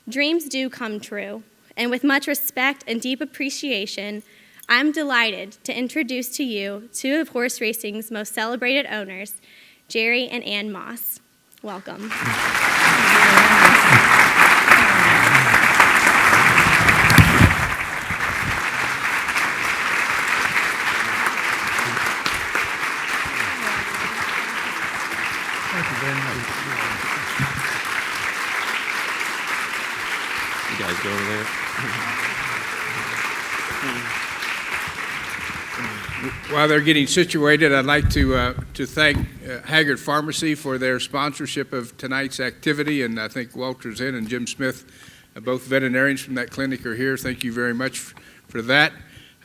Dreams do come true, and with much respect and deep appreciation, I'm delighted to introduce to you two of horse racing's most celebrated owners, Jerry and Ann Moss. Welcome. Thank you very much. You guys go over there. While they're getting situated, I'd like to thank Haggard Pharmacy for their sponsorship of tonight's activity, and I think Walter's in and Jim Smith, both veterinarians from that clinic, are here. Thank you very much for that.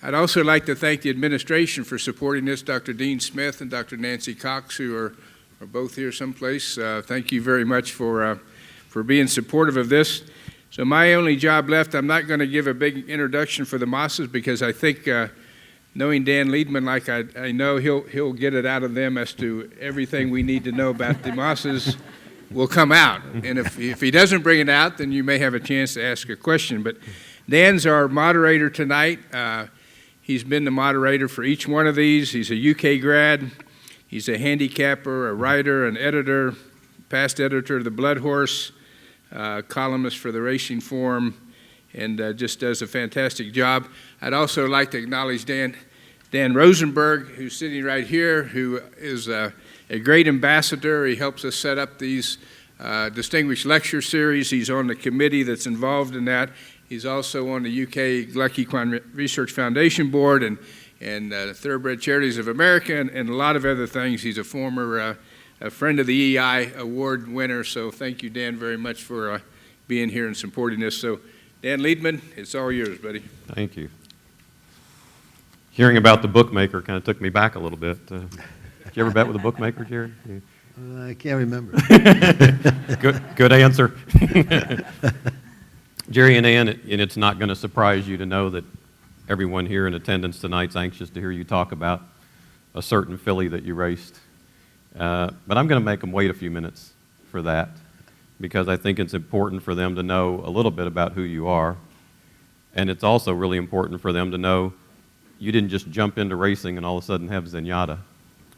I'd also like to thank the administration for supporting this, Dr. Dean Smith and Dr. Nancy Cox, who are both here someplace. Thank you very much for being supportive of this. So my only job left, I'm not going to give a big introduction for the Mosses because I think knowing Dan Liedman like I know, he'll get it out of them as to everything we need to know about the Mosses will come out. And if he doesn't bring it out, then you may have a chance to ask a question. But Dan's our moderator tonight. He's been the moderator for each one of these. He's a UK grad. He's a handicapper, a writer, an editor, past editor of the Blood Horse, columnist for the Racing Forum, and just does a fantastic job. I'd also like to acknowledge Dan Rosenberg, who's sitting right here, who is a great ambassador. He helps us set up these distinguished lecture series. He's on the committee that's involved in that. He's also on the UK Gluck Equine Research Foundation Board and Thoroughbred Charities of America, and a lot of other things. He's a former a friend of the EI award winner, so thank you, Dan, very much for being here and supporting this. So, Dan Liedman, it's all yours, buddy. Thank you. Hearing about the bookmaker kind of took me back a little bit. Did you ever bet with a bookmaker, Jerry? I can't remember. Good answer. Jerry and Ann, and it's not going to surprise you to know that everyone here in attendance tonight's anxious to hear you talk about a certain filly that you raced. But I'm going to make them wait a few minutes for that because I think it's important for them to know a little bit about who you are. And it's also really important for them to know you didn't just jump into racing and all of a sudden have Zenyatta.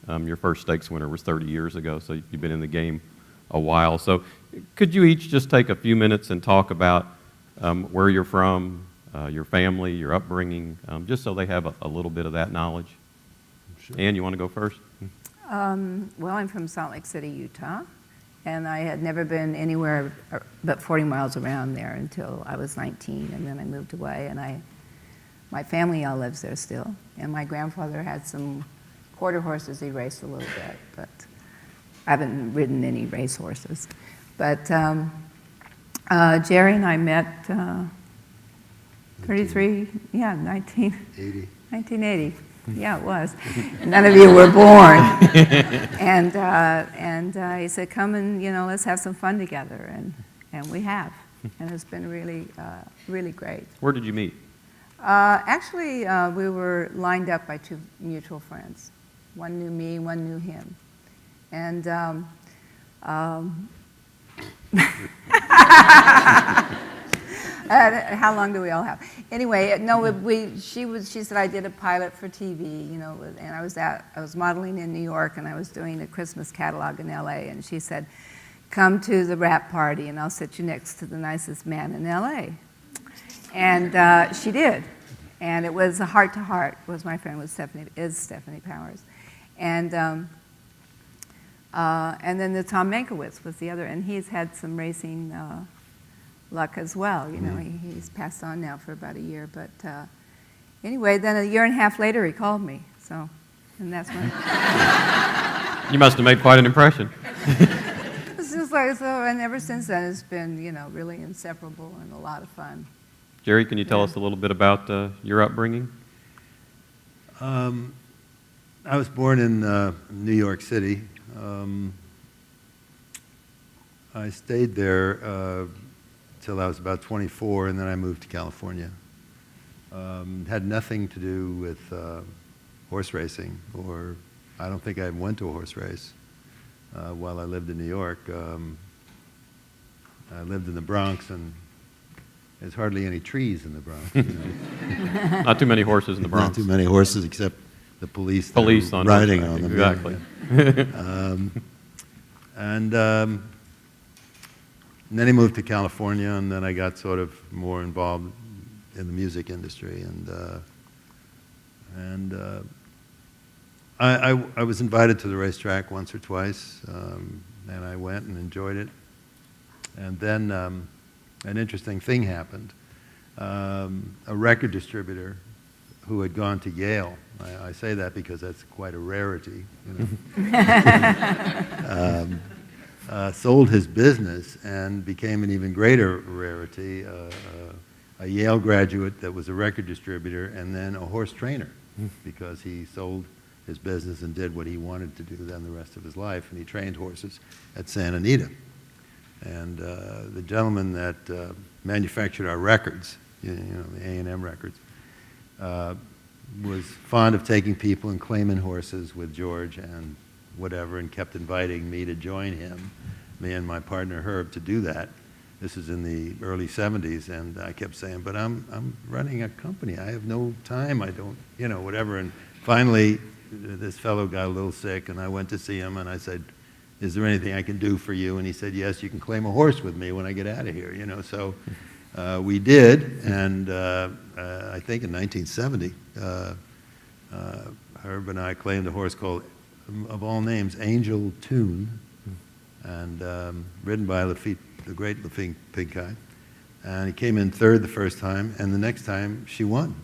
Your first stakes winner was 30 years ago, so you've been in the game a while. So could you each just take a few minutes and talk about where you're from, your family, your upbringing, just so they have a little bit of that knowledge? Sure. Ann, you want to go first? Well, I'm from Salt Lake City, Utah, and I had never been anywhere but 40 miles around there until I was 19, and then I moved away, and my family all lives there still, and my grandfather had some quarter horses he raced a little bit, but I haven't ridden any race horses. But Jerry and I met 1980. Yeah, it was. None of you were born. And he said, come and, let's have some fun together. And we have. And it's been really, really great. Where did you meet? Actually, we were lined up by two mutual friends. One knew me, one knew him. And how long do we all have? Anyway, no, she said I did a pilot for TV, and I was modeling in New York, and I was doing a Christmas catalog in LA, and she said, come to the wrap party, and I'll sit you next to the nicest man in LA. And she did, and it was a heart-to-heart. Was my friend is Stephanie Powers, and then the Tom Mankiewicz was the other, and he's had some racing luck as well. He's passed on now for about a year, but anyway, then a year and a half later he called me, and that's when You must have made quite an impression. it's just like so, and ever since then it's been really inseparable and a lot of fun. Jerry, can you tell us a little bit about your upbringing? I was born in New York City. I stayed there till I was about 24, and then I moved to California. Had nothing to do with horse racing, or I don't think I went to a horse race while I lived in New York. I lived in the Bronx and there's hardly any trees in the Bronx. You know. Not too many horses in the Bronx. Not too many horses except the police. that Police are on riding horseback, on them. exactly. And then he moved to California, and then I got sort of more involved in the music industry. And I was invited to the racetrack once or twice, and I went and enjoyed it. And then an interesting thing happened. A record distributor who had gone to Yale, I say that because that's quite a rarity, you know, sold his business and became an even greater rarity, a Yale graduate that was a record distributor and then a horse trainer, because he sold his business and did what he wanted to do then the rest of his life, and he trained horses at Santa Anita. And the gentleman that manufactured our records, you know, the A&M records, was fond of taking people and claiming horses with George and whatever, and kept inviting me to join him, me and my partner Herb, to do that. This is in the early 70s, and I kept saying, but I'm running a company. I have no time. I don't, you know, whatever. And finally, this fellow got a little sick, and I went to see him, and I said, is there anything I can do for you? And he said, yes, you can claim a horse with me when I get out of here, you know. So we did, and I think in 1970, Herb and I claimed a horse called, of all names, Angel Tune, and ridden by Lafitte, the great Lafitte Pinkai. And he came in third the first time, and the next time she won.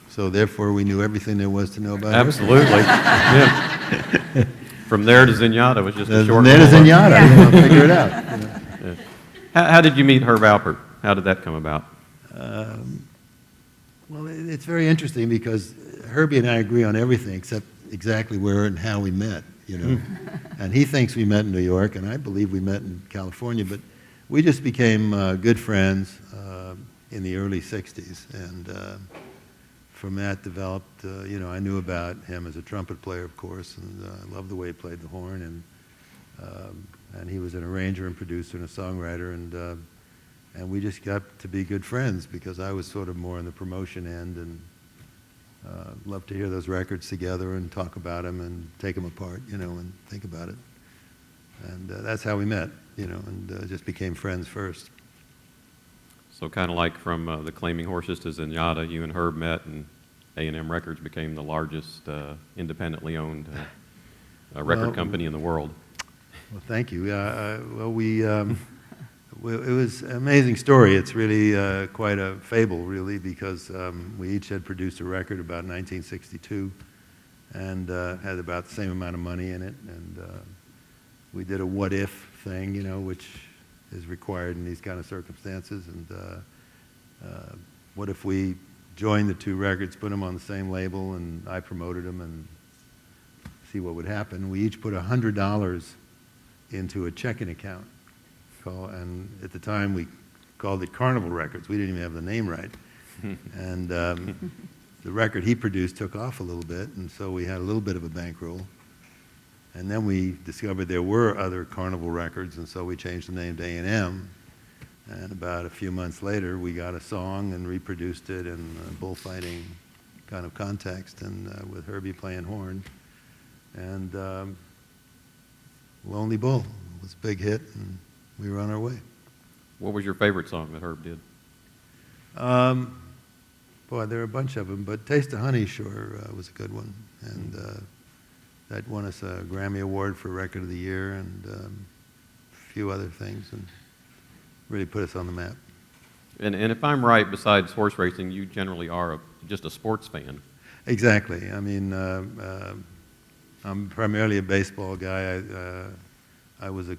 So therefore, we knew everything there was to know about her. Absolutely. Yeah. From there to Zenyatta was just a short. From there to Zenyatta, you know, figure it out. You know. Yeah. How did you meet Herb Alpert? How did that come about? Well, it's very interesting because Herbie and I agree on everything except exactly where and how we met, you know. And he thinks we met in New York, and I believe we met in California, but we just became good friends in the early 60s. And from that developed, you know, I knew about him as a trumpet player, of course, and I loved the way he played the horn. And he was an arranger and producer and a songwriter, and we just got to be good friends because I was sort of more on the promotion end and loved to hear those records together and talk about them and take them apart, you know, and think about it. And that's how we met, you know, and just became friends first. So kind of like from the Claiming Horses to Zenyatta, you and Herb met, and A&M Records became the largest independently owned record company in the world. Well, thank you. Well, it was an amazing story. It's really quite a fable, really, because we each had produced a record about 1962 and had about the same amount of money in it. And we did a what-if thing, you know, which is required in these kind of circumstances. And what if we joined the two records, put them on the same label, and I promoted them and see what would happen. We each put $100 into a checking account. And at the time, we called it Carnival Records. We didn't even have the name right. And the record he produced took off a little bit, and so we had a little bit of a bankroll. And then we discovered there were other Carnival Records, and so we changed the name to A&M. And about a few months later, we got a song and reproduced it in a bullfighting kind of context, and with Herbie playing horn. And Lonely Bull was a big hit, and we were on our way. What was your favorite song that Herb did? Boy, there are a bunch of them, but Taste of Honey sure was a good one. And that won us a Grammy Award for Record of the Year and a few other things, and really put us on the map. And if I'm right, besides horse racing, you generally are just a sports fan. Exactly. I mean, I'm primarily a baseball guy. I was a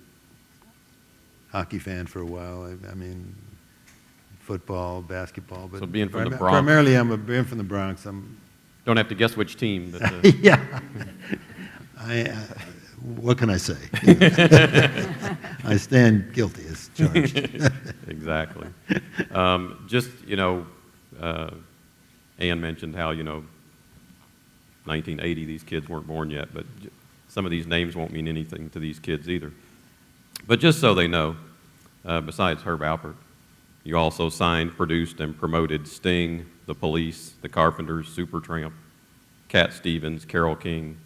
hockey fan for a while. I mean, football, basketball. But so being from the Bronx. Primarily, being from the Bronx. Don't have to guess which team. But, yeah. What can I say? I stand guilty as charged. Exactly. Just, you know, Ann mentioned how, you know, 1980, these kids weren't born yet, but some of these names won't mean anything to these kids either. But just so they know, besides Herb Alpert, You also signed, produced, and promoted Sting, The Police, The Carpenters, Supertramp, Cat Stevens, Carole King,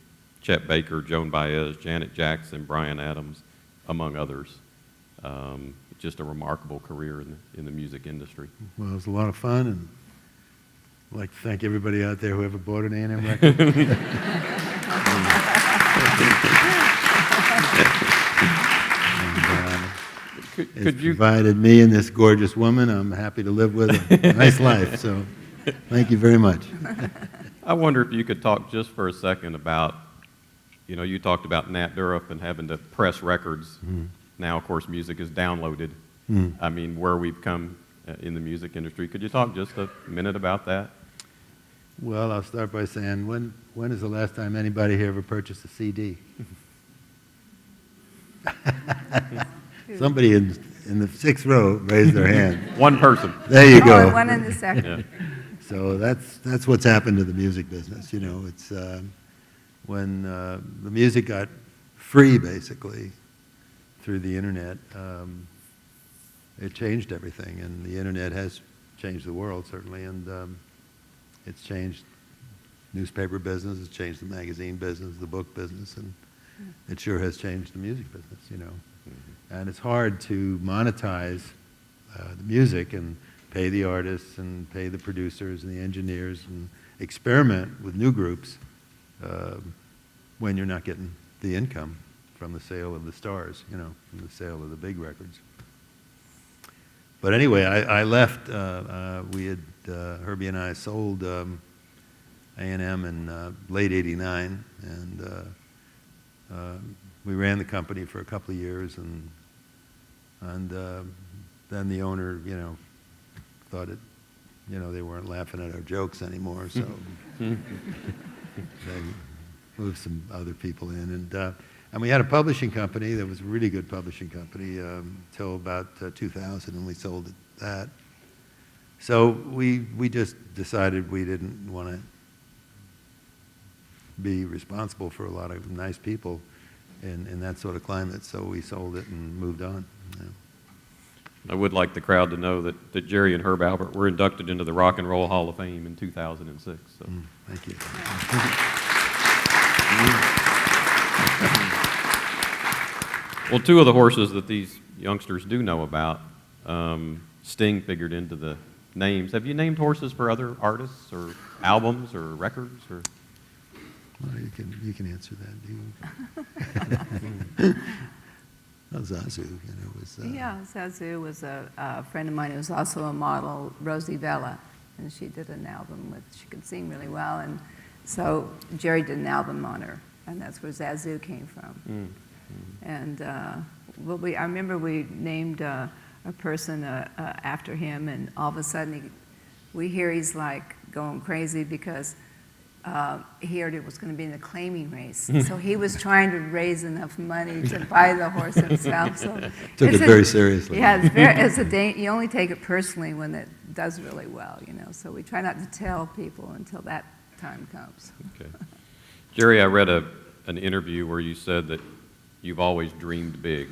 Chet Baker, Joan Baez, Janet Jackson, Bryan Adams, among others. Just a remarkable career in the music industry. Well, it was a lot of fun, and I'd like to thank everybody out there who ever bought an A&M record. It's provided me and this gorgeous woman I'm happy to live with a nice life, so thank you very much. I wonder if you could talk just for a second about, you talked about Nat Durrup and having to press records. Now, of course, music is downloaded. I mean, where we've come in the music industry. Could you talk just a minute about that? Well, I'll start by saying, when is the last time anybody here ever purchased a CD? Somebody in the sixth row raised their hand. One person. There you go. One in the second. Yeah. So that's what's happened to the music business. It's when the music got free, basically, through the internet, it changed everything. And the internet has changed the world, certainly, and it's changed newspaper business, it's changed the magazine business, the book business, and it sure has changed the music business, And it's hard to monetize the music and pay the artists and pay the producers and the engineers and experiment with new groups when you're not getting the income from the sale of the stars, from the sale of the big records. But anyway, I left. We had Herbie and I sold A&M in late '89, and we ran the company for a couple of years, and then the owner, thought it, they weren't laughing at our jokes anymore, so they moved some other people in, and we had a publishing company that was a really good publishing company till about 2000, and we sold that. So we just decided we didn't want to be responsible for a lot of nice people in that sort of climate, so we sold it and moved on. I would like the crowd to know that Jerry and Herb Alpert were inducted into the Rock and Roll Hall of Fame in 2006. So. Thank you. Well, two of the horses that these youngsters do know about, Sting figured into the names. Have you named horses for other artists or albums or records? Or? Well, you can answer that, do you? Zazu, was... Yeah, Zazu was a friend of mine who was also a model, Rosie Vela, and she did an album she could sing really well, and so Jerry did an album on her, and that's where Zazu came from. And I remember we named a person after him, and all of a sudden we hear he's like going crazy because he heard it was going to be in a claiming race. So he was trying to raise enough money to buy the horse himself. So took it very seriously. Yeah, you only take it personally when it does really well, So we try not to tell people until that time comes. Okay. Jerry, I read an interview where you said that you've always dreamed big.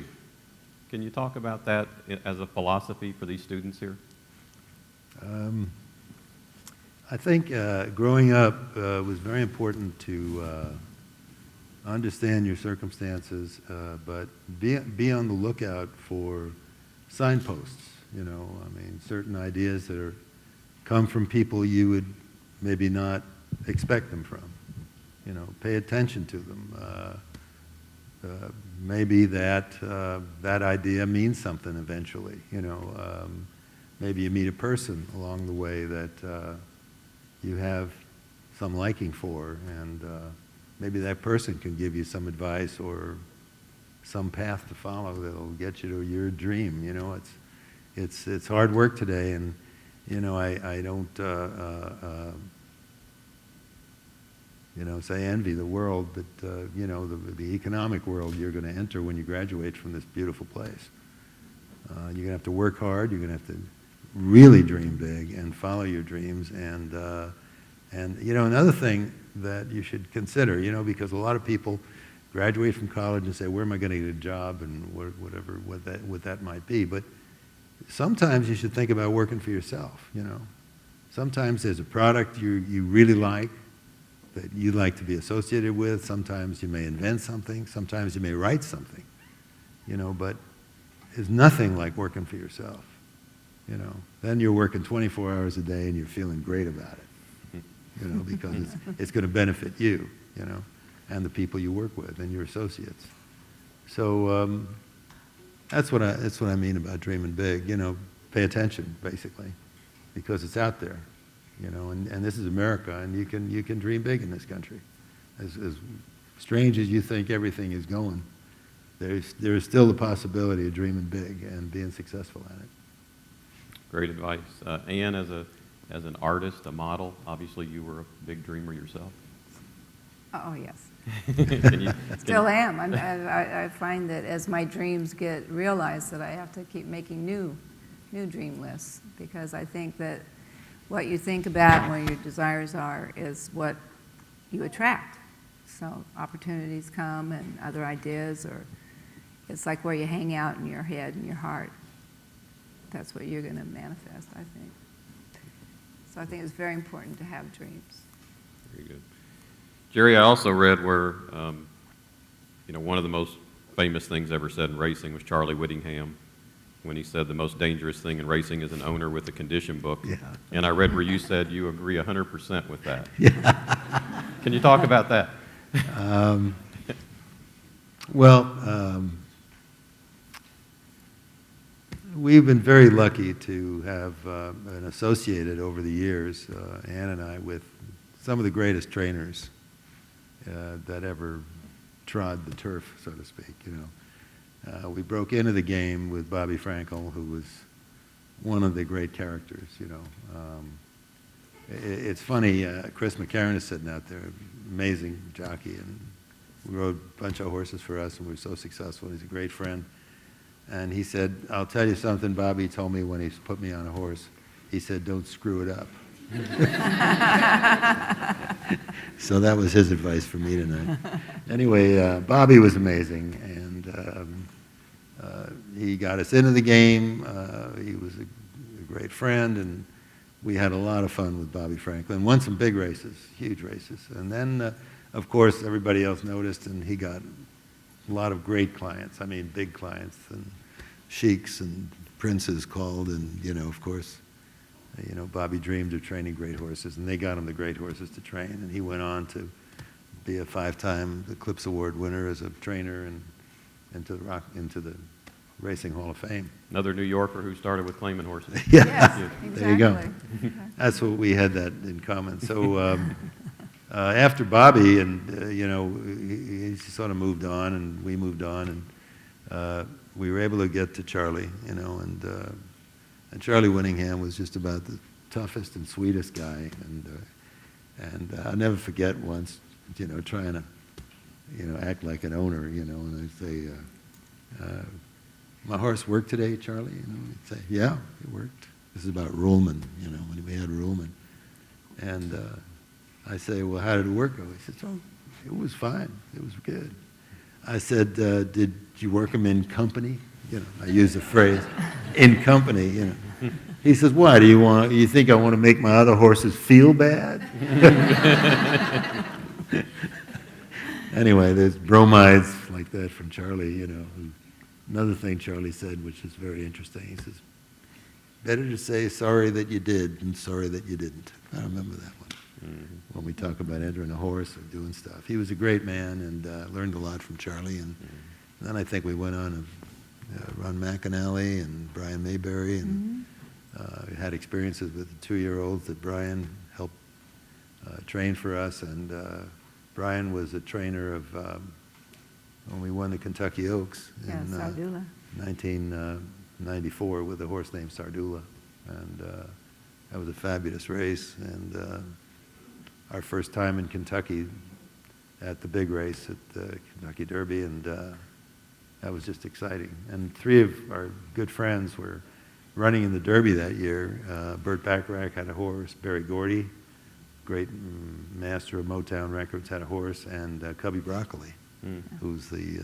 Can you talk about that as a philosophy for these students here? I think growing up was very important to understand your circumstances, but be on the lookout for signposts. Certain ideas that come from people you would maybe not expect them from. Pay attention to them. Maybe that idea means something eventually. Maybe you meet a person along the way that you have some liking for, and maybe that person can give you some advice or some path to follow that'll get you to your dream. It's hard work today, and I don't say envy the world that the economic world you're going to enter when you graduate from this beautiful place. You're going to have to work hard. You're going to have to really dream big and follow your dreams. And another thing that you should consider, because a lot of people graduate from college and say, where am I going to get a job, and what that might be. But sometimes you should think about working for yourself, you know. Sometimes there's a product you really like that you like to be associated with. Sometimes you may invent something. Sometimes you may write something, you know, but there's nothing like working for yourself, you know. Then you're working 24 hours a day and you're feeling great about it, you know, because it's going to benefit you, you know, and the people you work with and your associates. So that's what I mean about dreaming big, you know, pay attention, basically, because it's out there, you know, and this is America, and you can dream big in this country. As strange as you think everything is going, there's still the possibility of dreaming big and being successful at it. Great advice. Anne, as an artist, a model, obviously you were a big dreamer yourself. Oh, yes. Can Still am. I find that as my dreams get realized that I have to keep making new dream lists, because I think that what you think about and what your desires are is what you attract. So opportunities come and other ideas, or it's like where you hang out in your head and your heart. That's what you're going to manifest, I think. So I think it's very important to have dreams. Very good. Jerry, I also read where, you know, one of the most famous things ever said in racing was Charlie Whittingham, when he said the most dangerous thing in racing is an owner with a condition book. Yeah. And I read where you said you agree 100% with that. Yeah. Can you talk about that? We've been very lucky to have been associated over the years, Ann and I, with some of the greatest trainers that ever trod the turf, so to speak. You know, we broke into the game with Bobby Frankel, who was one of the great characters. You know, it's funny. Chris McCarron is sitting out there, amazing jockey, and we rode a bunch of horses for us, and we were so successful. He's a great friend. And he said, "I'll tell you something Bobby told me when he put me on a horse." He said, "Don't screw it up." So that was his advice for me tonight. Anyway, Bobby was amazing, and he got us into the game. He was a great friend, and we had a lot of fun with Bobby Franklin. Won some big races, huge races. And then, of course, everybody else noticed, and he got a lot of great clients. I mean, big clients, and sheiks and princes called, and, you know, of course, you know, Bobby dreamed of training great horses, and they got him the great horses to train, and he went on to be a 5-time Eclipse Award winner as a trainer, and into the Racing Hall of Fame. Another New Yorker who started with claiming horses. Yeah, Yes, exactly. there you go. That's what we had that in common. So after Bobby, and you know, he sort of moved on, and we moved on, and we were able to get to Charlie, you know, and Charlie Whittingham was just about the toughest and sweetest guy, and I'll never forget once, you know, trying to, you know, act like an owner, you know, and I'd say, "My horse worked today, Charlie?" You know, he'd say, "Yeah, it worked." This is about Ruhlman, you know, when we had Ruhlman, and I say, "Well, how did it work?" He says, "Oh, it was fine. It was good." I said, "Did you work him in company?" You know, I use the phrase, "in company," you know. He says, "Why? You think I want to make my other horses feel bad?" Anyway, there's bromides like that from Charlie, you know. Another thing Charlie said, which is very interesting, he says, "Better to say sorry that you did than sorry that you didn't." I remember that one. Mm-hmm. When we talk about entering a horse or doing stuff. He was a great man, and learned a lot from Charlie. And then I think we went on to run McAnally and Brian Mayberry, and had experiences with the 2-year-olds that Brian helped train for us. And Brian was a trainer of when we won the Kentucky Oaks in Sardula. 1994 with a horse named Sardula. And that was a fabulous race. And our first time in Kentucky at the big race at the Kentucky Derby, and that was just exciting. And 3 of our good friends were running in the Derby that year. Burt Bacharach had a horse, Barry Gordy, great master of Motown Records, had a horse, and Cubby Broccoli, who's the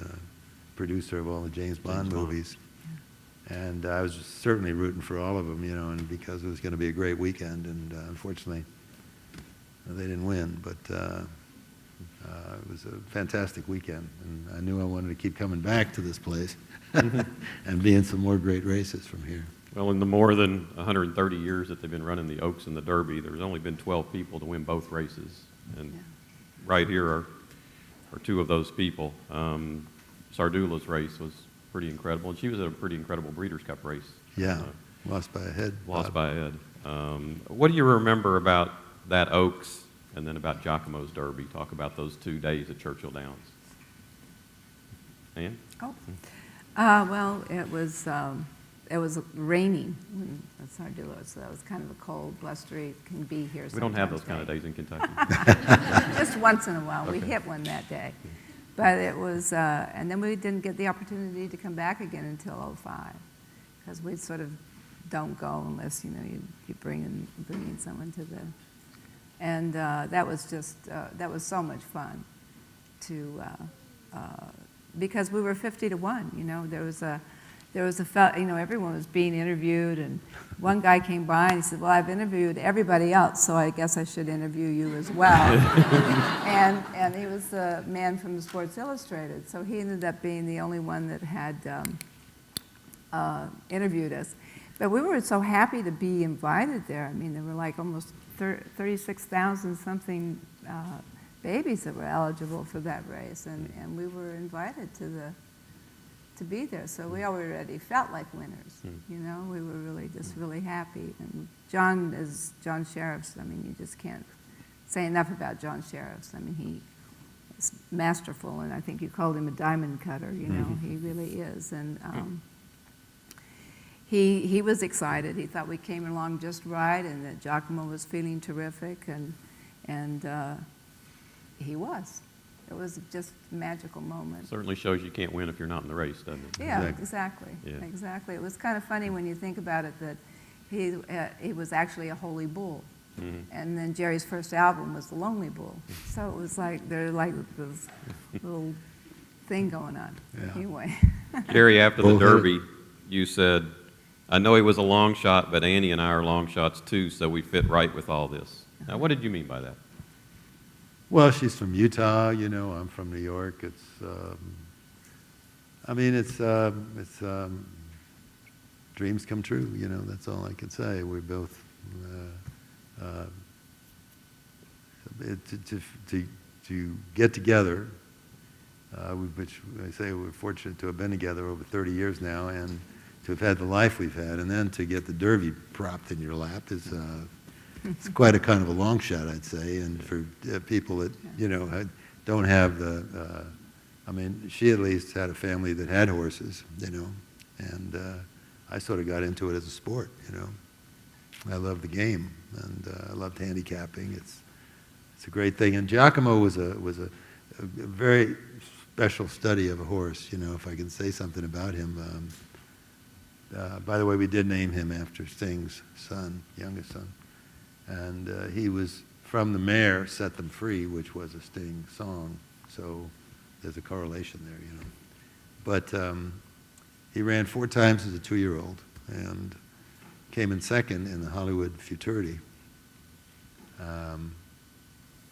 producer of all the James Bond movies. And I was certainly rooting for all of them, and because it was going to be a great weekend. And unfortunately, they didn't win. But it was a fantastic weekend. And I knew I wanted to keep coming back to this place and be in some more great races from here. Well, in the more than 130 years that they've been running the Oaks and the Derby, there's only been 12 people to win both races. And right here are two of those people. Sardula's race was pretty incredible, and she was at a pretty incredible Breeders' Cup race. Yeah, lost by a head. Lost by a head. What do you remember about that Oaks and then about Giacomo's Derby? Talk about those 2 days at Churchill Downs. Ann? Well, it was raining when Sardula, so that was kind of a cold, blustery, can be here sometimes. We don't have those kind of days in Kentucky. Just once in a while. Okay. We hit one that day. But it was, and then we didn't get the opportunity to come back again until '05, because we sort of don't go unless, you bring in someone to the, and that was just, that was so much fun to, because we were 50 to 1, there was a everyone was being interviewed, and one guy came by and he said, well, I've interviewed everybody else, so I guess I should interview you as well. and he was a man from Sports Illustrated, so he ended up being the only one that had interviewed us. But we were so happy to be invited there. I mean, there were like almost 36,000 something babies that were eligible for that race, and we were invited to be there. So we already felt like winners, we were really just really happy. And John Sheriffs, I mean, you just can't say enough about John Sheriffs. I mean, he is masterful, and I think you called him a diamond cutter, he really is. And he was excited. He thought we came along just right, and that Giacomo was feeling terrific, and he was. It was just a magical moment. Certainly shows you can't win if you're not in the race, doesn't it? Yeah, exactly. Yeah. Exactly. It was kind of funny when you think about it that he was actually a holy bull. Mm-hmm. And then Jerry's first album was The Lonely Bull. So it was like, there's like this little thing going on. Yeah. Anyway. Jerry, after the Bullheaded. Derby, you said, I know he was a long shot, but Annie and I are long shots too, so we fit right with all this. Now, what did you mean by that? Well, she's from Utah, I'm from New York. It's, dreams come true, that's all I can say. We're both, to get together, which I say we're fortunate to have been together over 30 years now, and to have had the life we've had, and then to get the Derby propped in your lap is, it's quite a kind of a long shot, I'd say, and for people that, don't have the, she at least had a family that had horses, and I sort of got into it as a sport, I love the game, and I loved handicapping. It's a great thing, and Giacomo was a very special study of a horse, if I can say something about him. By the way, we did name him after Sting's son, youngest son. And he was from the mare, Set Them Free, which was a Sting song. So there's a correlation there, But he ran 4 times as a 2-year-old and came in second in the Hollywood Futurity.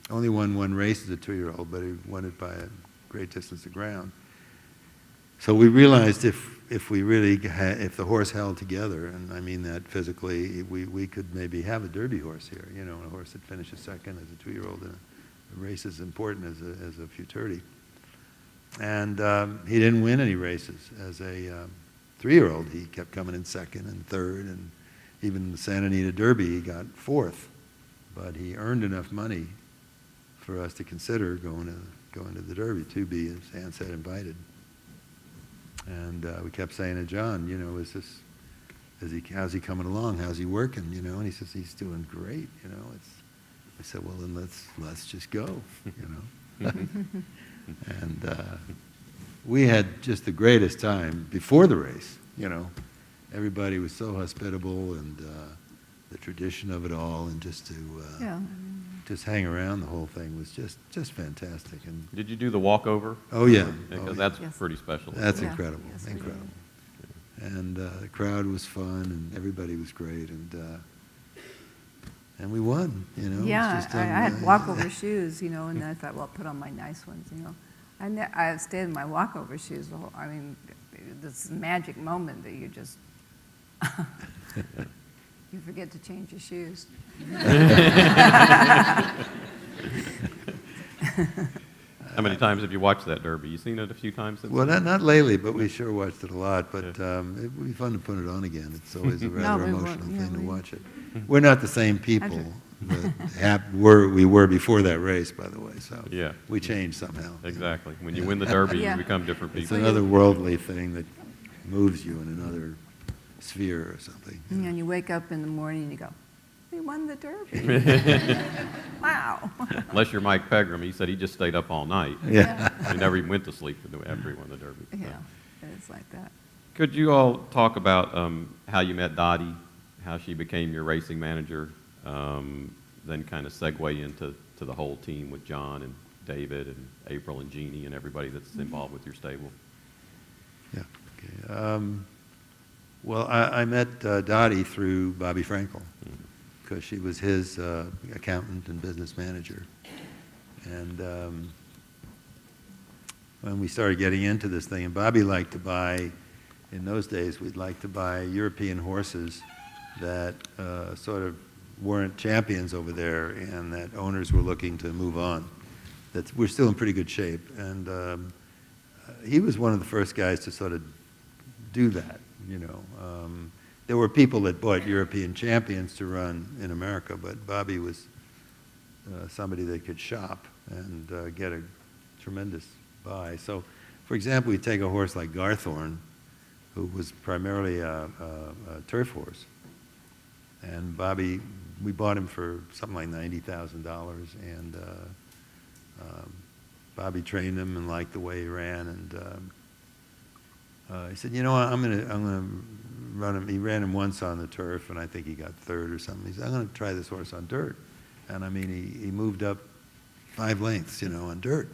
Only won 1 race as a 2-year-old, but he won it by a great distance to ground. So we realized if we really if the horse held together, and I mean that physically, we could maybe have a Derby horse here, a horse that finishes second as a 2-year-old in a race as important as a Futurity. And he didn't win any races as a 3-year-old. He kept coming in second and third, and even the Santa Anita Derby he got 4th. But he earned enough money for us to consider going to the Derby, to be, as Ann said, invited. And we kept saying to John, how's he coming along? How's he working? And he says, he's doing great. I said, well, then let's just go, And we had just the greatest time before the race, Everybody was so hospitable, and the tradition of it all, and just to just hang around the whole thing was just fantastic. And Did you do the walkover? oh yeah, Because that's pretty special. That's Yeah. incredible, Yes, we incredible. And the crowd was fun, and everybody was great, and we won, you know. It was Yeah, just, I had walkover shoes, you know, and I thought, well, put on my nice ones, you know. I stayed in my walkover shoes. I mean, this magic moment that you just, you forget to change your shoes. How many times have you watched that Derby? You seen it a few times since? well, not lately, but we sure watched it a lot. But it would be fun to put it on again. It's always a rather we won't. emotional Yeah, thing to we- watch it. We're not the same people that we were before that race, by the way. So Yeah. we changed somehow. Exactly. When you win the Derby, Yeah. you become different It's people. another worldly thing that moves you in another sphere or something. And you wake up in the morning and you go, we won the Derby. Wow. Unless you're Mike Pegram, he said he just stayed up all night. Yeah. He never even went to sleep after he won the Derby. Yeah, it's like that. Could you all talk about how you met Dottie, how she became your racing manager, then kind of segue into the whole team with John and David and April and Jeannie and everybody that's involved with your stable? Yeah. Okay. Well, I met Dottie through Bobby Frankel, because she was his accountant and business manager. And when we started getting into this thing, and Bobby liked to buy, in those days, we'd like to buy European horses that sort of weren't champions over there and that owners were looking to move on. We're still in pretty good shape. And he was one of the first guys to sort of do that, you know. There were people that bought European champions to run in America, but Bobby was somebody that could shop and get a tremendous buy. So, for example, we take a horse like Garthorne, who was primarily a turf horse. And Bobby, we bought him for something like $90,000, and Bobby trained him and liked the way he ran, and he said, you know what, I'm gonna run him. He ran him once on the turf, and I think he got third or something. He said, I'm gonna try this horse on dirt. And I mean, he moved up 5 lengths, you know, on dirt.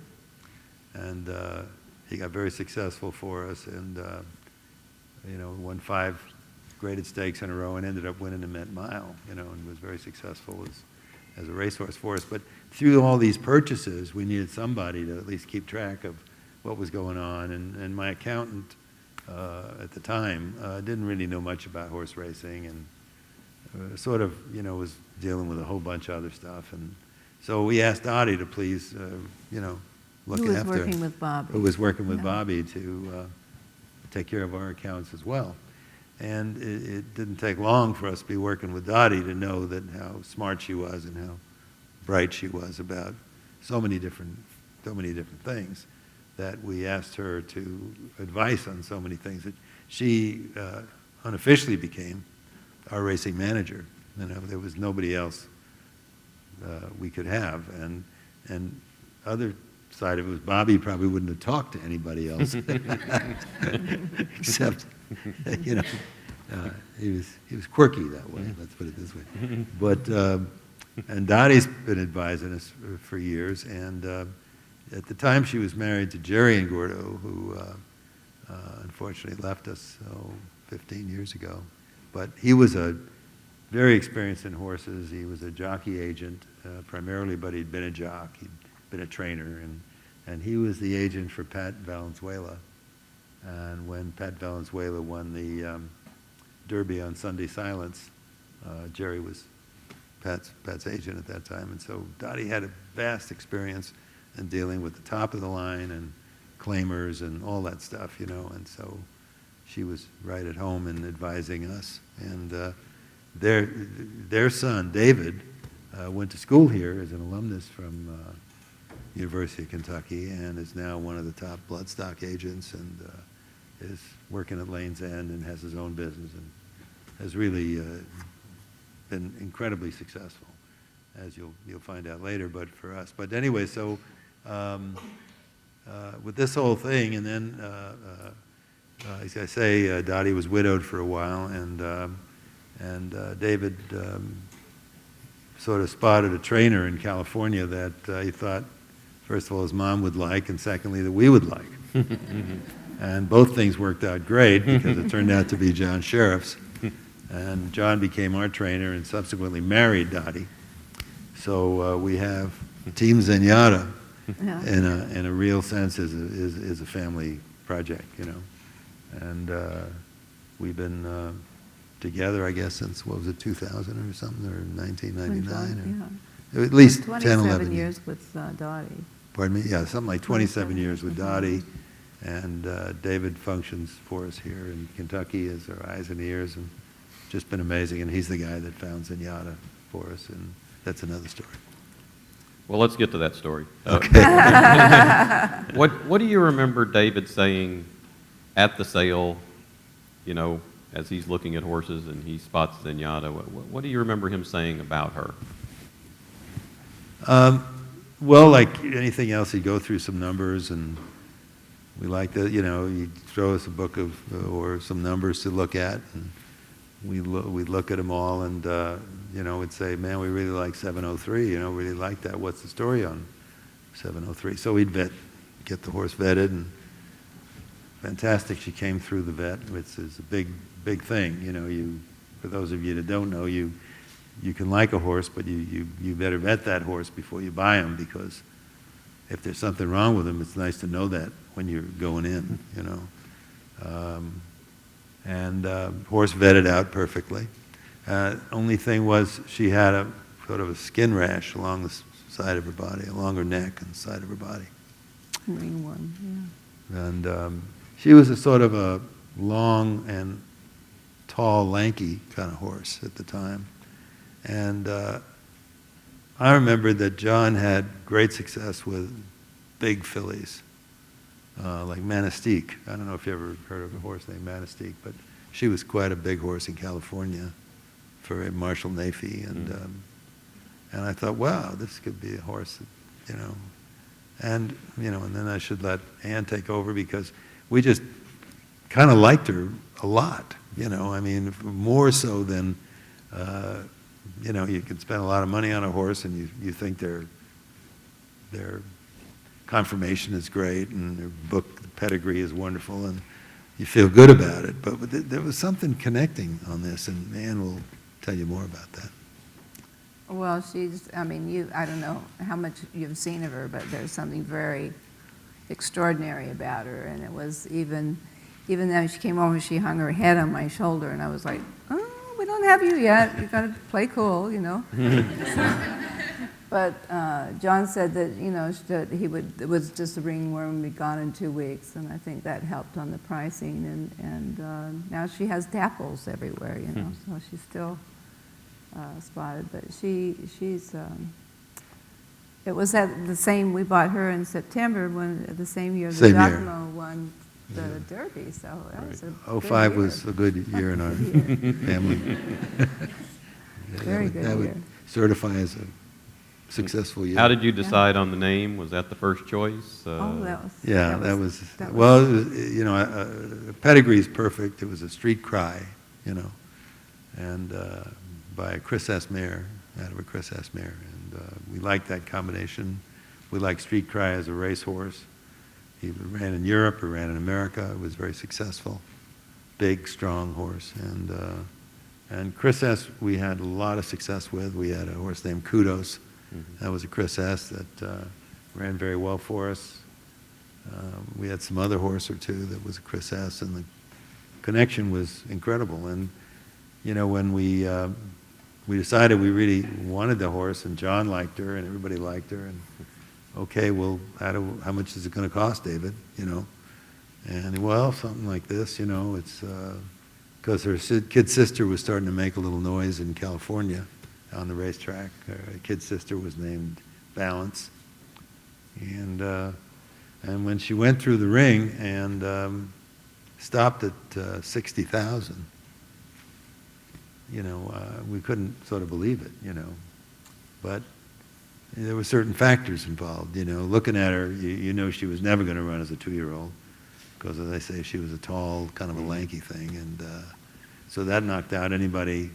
And he got very successful for us, and you know, won 5 graded stakes in a row and ended up winning the Met Mile, you know, and was very successful as a racehorse for us. But through all these purchases, we needed somebody to at least keep track of what was going on. And my accountant at the time didn't really know much about horse racing, and sort of, you know, was dealing with a whole bunch of other stuff. And so we asked Dottie to please, you know, look Who was after. working with Bobby. Who was working with Yeah. Bobby to take care of our accounts as well. And it didn't take long for us to be working with Dottie to know that how smart she was and how bright she was about so many different things, that we asked her to advise on so many things that she unofficially became our racing manager. You know, there was nobody else we could have. And other side of it was Bobby probably wouldn't have talked to anybody else except, you know, he was quirky that way. Let's put it this way. But and Dottie's been advising us for years. And at the time, she was married to Jerry and Gordo, who unfortunately left us 15 years ago. But he was very experienced in horses. He was a jockey agent primarily, but he'd been a jock. He'd been a trainer, and he was the agent for Pat Valenzuela. And when Pat Valenzuela won the Derby on Sunday Silence, Jerry was Pat's agent at that time. And so Dottie had a vast experience in dealing with the top of the line and claimers and all that stuff, you know. And so she was right at home in advising us. And their son, David, went to school here as an alumnus from University of Kentucky, and is now one of the top bloodstock agents, and is working at Lane's End and has his own business, and has really been incredibly successful, as you'll find out later. But for us, but anyway, so with this whole thing, and then as I say, Dottie was widowed for a while, and David sort of spotted a trainer in California that he thought, first of all, his mom would like, and secondly, that we would like. And both things worked out great because it turned out to be John Sheriff's. And John became our trainer and subsequently married Dottie. So we have Team Zenyatta Yeah. in a real sense is a family project, you know. And we've been together, I guess, since, what was it, 2000 or something, or 1999? Or, at least 10, 11 27 years with Dottie. Pardon me? Yeah, something like 27 years with Dottie. And David functions for us here in Kentucky as our eyes and ears, and just been amazing. And he's the guy that found Zenyatta for us, and that's another story. Well, let's get to that story. Okay. What do you remember David saying at the sale, you know, as he's looking at horses and he spots Zenyatta? What do you remember him saying about her? Well, like anything else, he'd go through some numbers, and we like to, you know, he'd throw us a book of, or some numbers to look at, and we'd look at them all, and, you know, we'd say, man, we really like 703, you know, really like that. What's the story on 703? So we'd get the horse vetted, and fantastic, she came through the vet, which is a big thing. You know, for those of you that don't know, you can like a horse, but you better vet that horse before you buy him, because if there's something wrong with him, it's nice to know that when you're going in, you know. Horse vetted out perfectly. Only thing was she had a sort of a skin rash along the side of her body, along her neck and the side of her body. Ringworm, yeah. And she was a sort of a long and tall, lanky kind of horse at the time. And I remember that John had great success with big fillies, like Manastique. I don't know if you ever heard of a horse named Manastique, but she was quite a big horse in California for Marshall Nafee. And I thought, wow, this could be a horse that, you know. And, you know, and then I should let Ann take over, because we just kind of liked her a lot, you know. I mean, more so than, you know, you can spend a lot of money on a horse and you think their conformation is great and their book pedigree is wonderful and you feel good about it. But there was something connecting on this, and Ann will tell you more about that. Well, I mean, I don't know how much you've seen of her, but there's something very extraordinary about her. And it was even though she came over, she hung her head on my shoulder, and I was like, oh, we don't have you yet. You got to play cool, you know. But John said that, you know, that it was just a ringworm, be gone in 2 weeks, and I think that helped on the pricing. And now she has dapples everywhere, you know, so she's still spotted. But she's. It was at the same. We bought her in September, the same year that Giacomo won the Derby. So that was a good 05 year. was a good year in our family. Very good that year. would certify as a successful year. How did you decide on the name? Was that the first choice? That was well, it was, you know, pedigree's perfect. It was a street cry, you know, and by a Chris S. Mare, out of a Chris S. Mare. And we liked that combination. We liked street cry as a racehorse. He ran in Europe, he ran in America. It was very successful. Big, strong horse. And Chris S. we had a lot of success with. We had a horse named Kudos. That was a Chris S. that ran very well for us. We had some other horse or two that was a Chris S. and the connection was incredible. And, you know, when we decided we really wanted the horse, and John liked her and everybody liked her, and okay, well, how much is it going to cost, David, you know? And, well, something like this, you know, it's because her kid sister was starting to make a little noise in California on the racetrack. Her kid sister was named Balance. And when she went through the ring and stopped at 60,000, you know, we couldn't sort of believe it, you know. But there were certain factors involved, you know. Looking at her, you know she was never going to run as a 2-year-old because, as I say, she was a tall, kind of a lanky thing. And so that knocked out anybody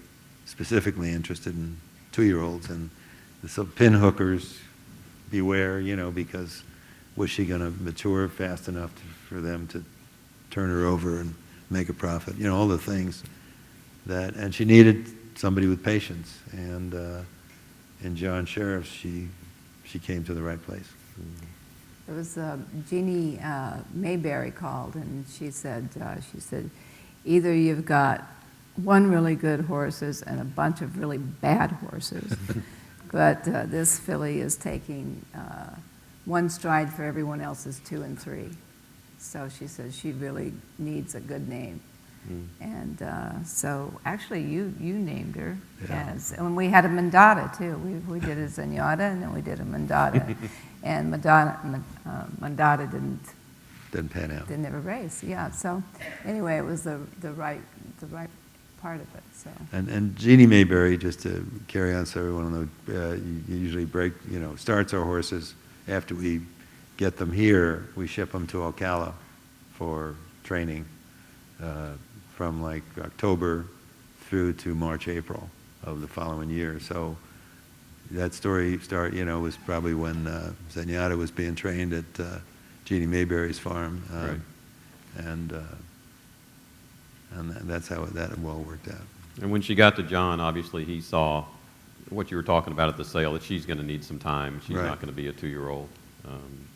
specifically interested in 2-year-olds. And so pin hookers, beware, you know, because was she going to mature fast enough for them to turn her over and make a profit. You know, all the things that, and she needed somebody with patience. And in John Sheriff, she came to the right place. It was Jeannie Mayberry called, and she said, either you've got one really good horses and a bunch of really bad horses, but this filly is taking one stride for everyone else's 2 and 3. So she said she really needs a good name. And so actually you named her as, and we had a Mandata too. We did a Zenyatta and then we did a Mandata. And Mandata Didn't pan out. didn't ever race, yeah. So anyway, it was the right part of it. So. And Jeannie Mayberry, just to carry on so everyone will know, you usually starts our horses after we get them here. We ship them to Ocala for training from like October through to March, April of the following year. So that story was probably when Zenyatta was being trained at Jeannie Mayberry's farm. Right. And that's how that well worked out. And when she got to John, obviously he saw what you were talking about at the sale, that she's going to need some time. She's Right. not going to be a 2-year-old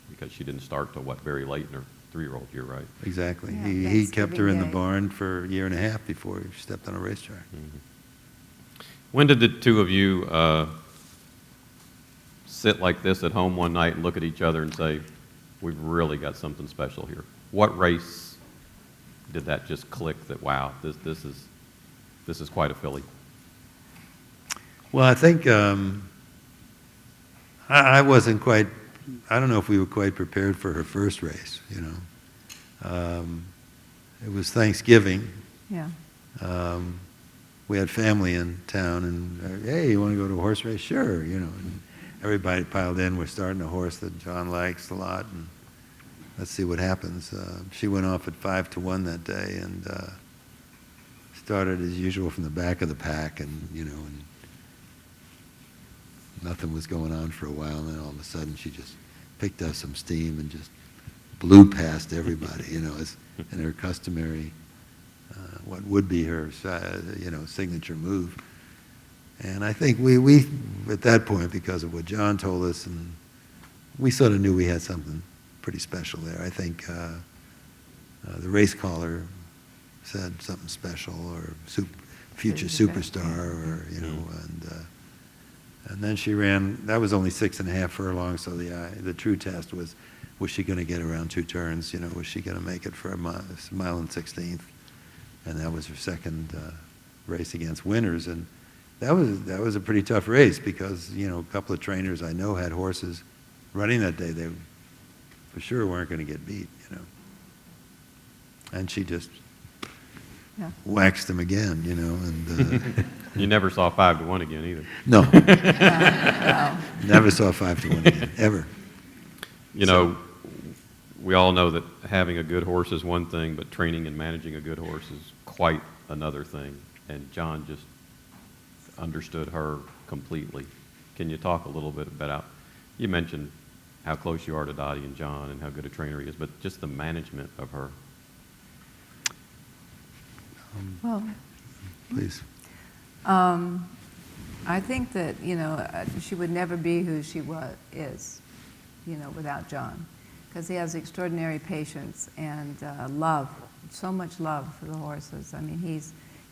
because she didn't start till very late in her 3-year-old year, right? Exactly. Yeah, He kept her in the Thanksgiving Day. barn for a year and a half before he stepped on a racetrack. When did the two of you sit like this at home one night and look at each other and say, we've really got something special here? What race did that just click that, wow, this is quite a filly? Well, I think I wasn't quite, I don't know if we were quite prepared for her first race, you know. It was Thanksgiving. Yeah. We had family in town, and hey, you want to go to a horse race? Sure, you know. And everybody piled in. We're starting a horse that John likes a lot, and let's see what happens. She went off at 5-1 that day, and started as usual from the back of the pack, and and nothing was going on for a while. And then all of a sudden, she just picked up some steam and just blew past everybody, as in her customary, what would be her, signature move. And I think we at that point, because of what John told us, and we sort of knew we had something pretty special there. I think the race caller said something special, or future superstar, or and then she ran. That was only 6.5 furlongs, so the true test was she going to get around 2 turns? Was she going to make it for a mile and 16th? And that was her second race against winners, and that was a pretty tough race because a couple of trainers I know had horses running that day. They for sure weren't going to get beat, and she just waxed them again, and You never saw 5-1 again either. no, No. never saw 5-1 again ever. We all know that having a good horse is one thing, but training and managing a good horse is quite another thing. And John just understood her completely. Can you talk a little bit about, you mentioned how close you are to Dottie and John and how good a trainer he is, but just the management of her. Well, Please. I think that she would never be who she is, without John, because he has extraordinary patience and love, so much love for the horses. I mean, he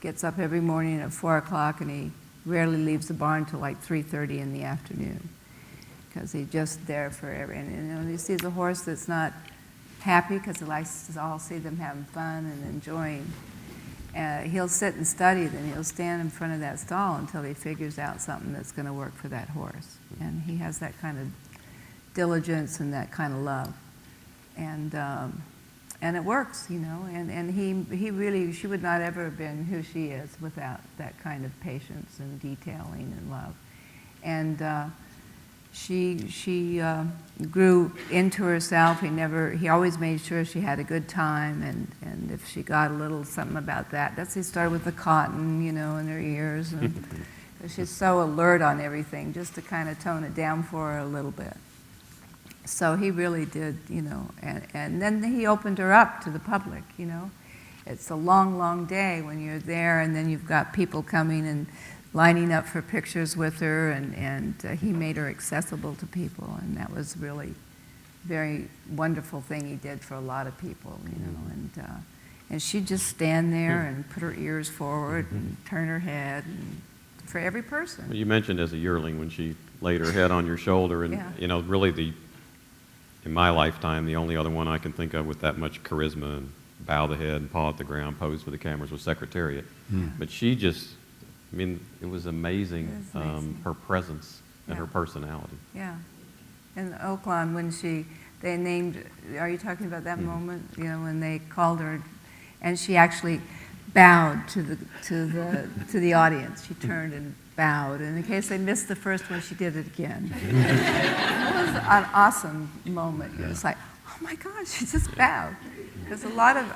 gets up every morning at 4 o'clock, and he rarely leaves the barn till like 3:30 in the afternoon, because he's just there for and when he sees a horse that's not happy, because he likes to all see them having fun and enjoying. He'll sit and study, then he'll stand in front of that stall until he figures out something that's going to work for that horse. And he has that kind of diligence and that kind of love. And it works, and he really, she would not ever have been who she is without that kind of patience and detailing and love. And she grew into herself. He always made sure she had a good time, and if she got a little something about that, he started with the cotton, in her ears, and she's so alert on everything, just to kind of tone it down for her a little bit. So he really did, and then he opened her up to the public, It's a long, long day when you're there, and then you've got people coming and lining up for pictures with her, and he made her accessible to people, and that was really very wonderful thing he did for a lot of people, and she'd just stand there and put her ears forward and turn her head, and for every person. Well, you mentioned as a yearling when she laid her head on your shoulder, and really in my lifetime, the only other one I can think of with that much charisma and bow the head and paw at the ground, pose for the cameras was Secretariat. But she just, it was amazing, her presence and her personality. Yeah. In Oakland, when they named, are you talking about that moment? When they called her, and she actually bowed to the audience. She turned and bowed, and in case they missed the first one, she did it again. It was an awesome moment. It was like, oh my God, she just bowed. Because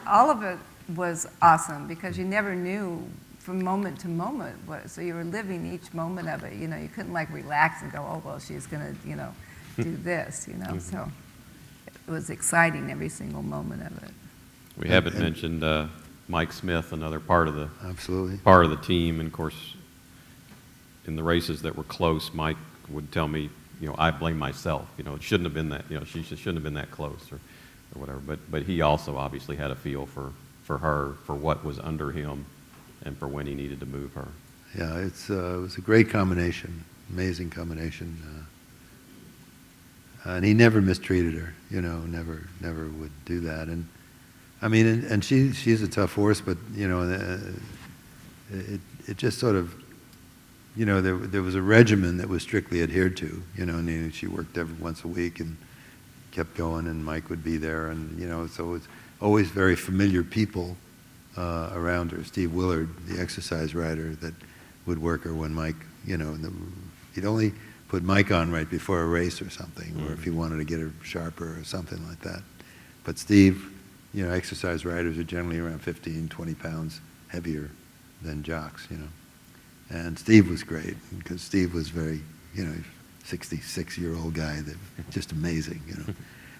all of it was awesome, because you never knew from moment to moment so you were living each moment of it. You couldn't relax and go, oh well, she's gonna do this. So it was exciting every single moment of it. We haven't mentioned Mike Smith, another part of the team, and of course, in the races that were close, Mike would tell me, I blame myself. It shouldn't have been that. She shouldn't have been that close, or whatever. But he also obviously had a feel for her, for what was under him, and for when he needed to move her. Yeah, it was a great combination, amazing combination. And he never mistreated her, never would do that. And and she's a tough horse, but it just sort of, there was a regimen that was strictly adhered to, and she worked once a week and kept going, and Mike would be there, and so it's always very familiar people around her. Steve Willard, the exercise rider, that would work her when Mike, he'd only put Mike on right before a race or something, or if he wanted to get her sharper or something like that. But Steve, exercise riders are generally around 15, 20 pounds heavier than jocks, And Steve was great, because Steve was very, 66-year-old guy, that just amazing,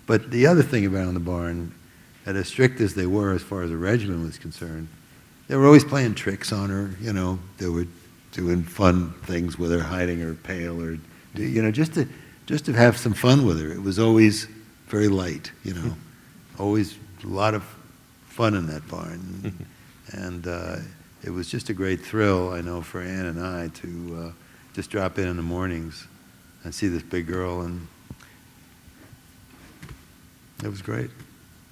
But the other thing about the barn, as strict as they were as far as the regimen was concerned, they were always playing tricks on her, They were doing fun things with her, hiding her pail, or just to have some fun with her. It was always very light, always a lot of fun in that barn, and it was just a great thrill, I know, for Ann and I to just drop in the mornings and see this big girl, and it was great.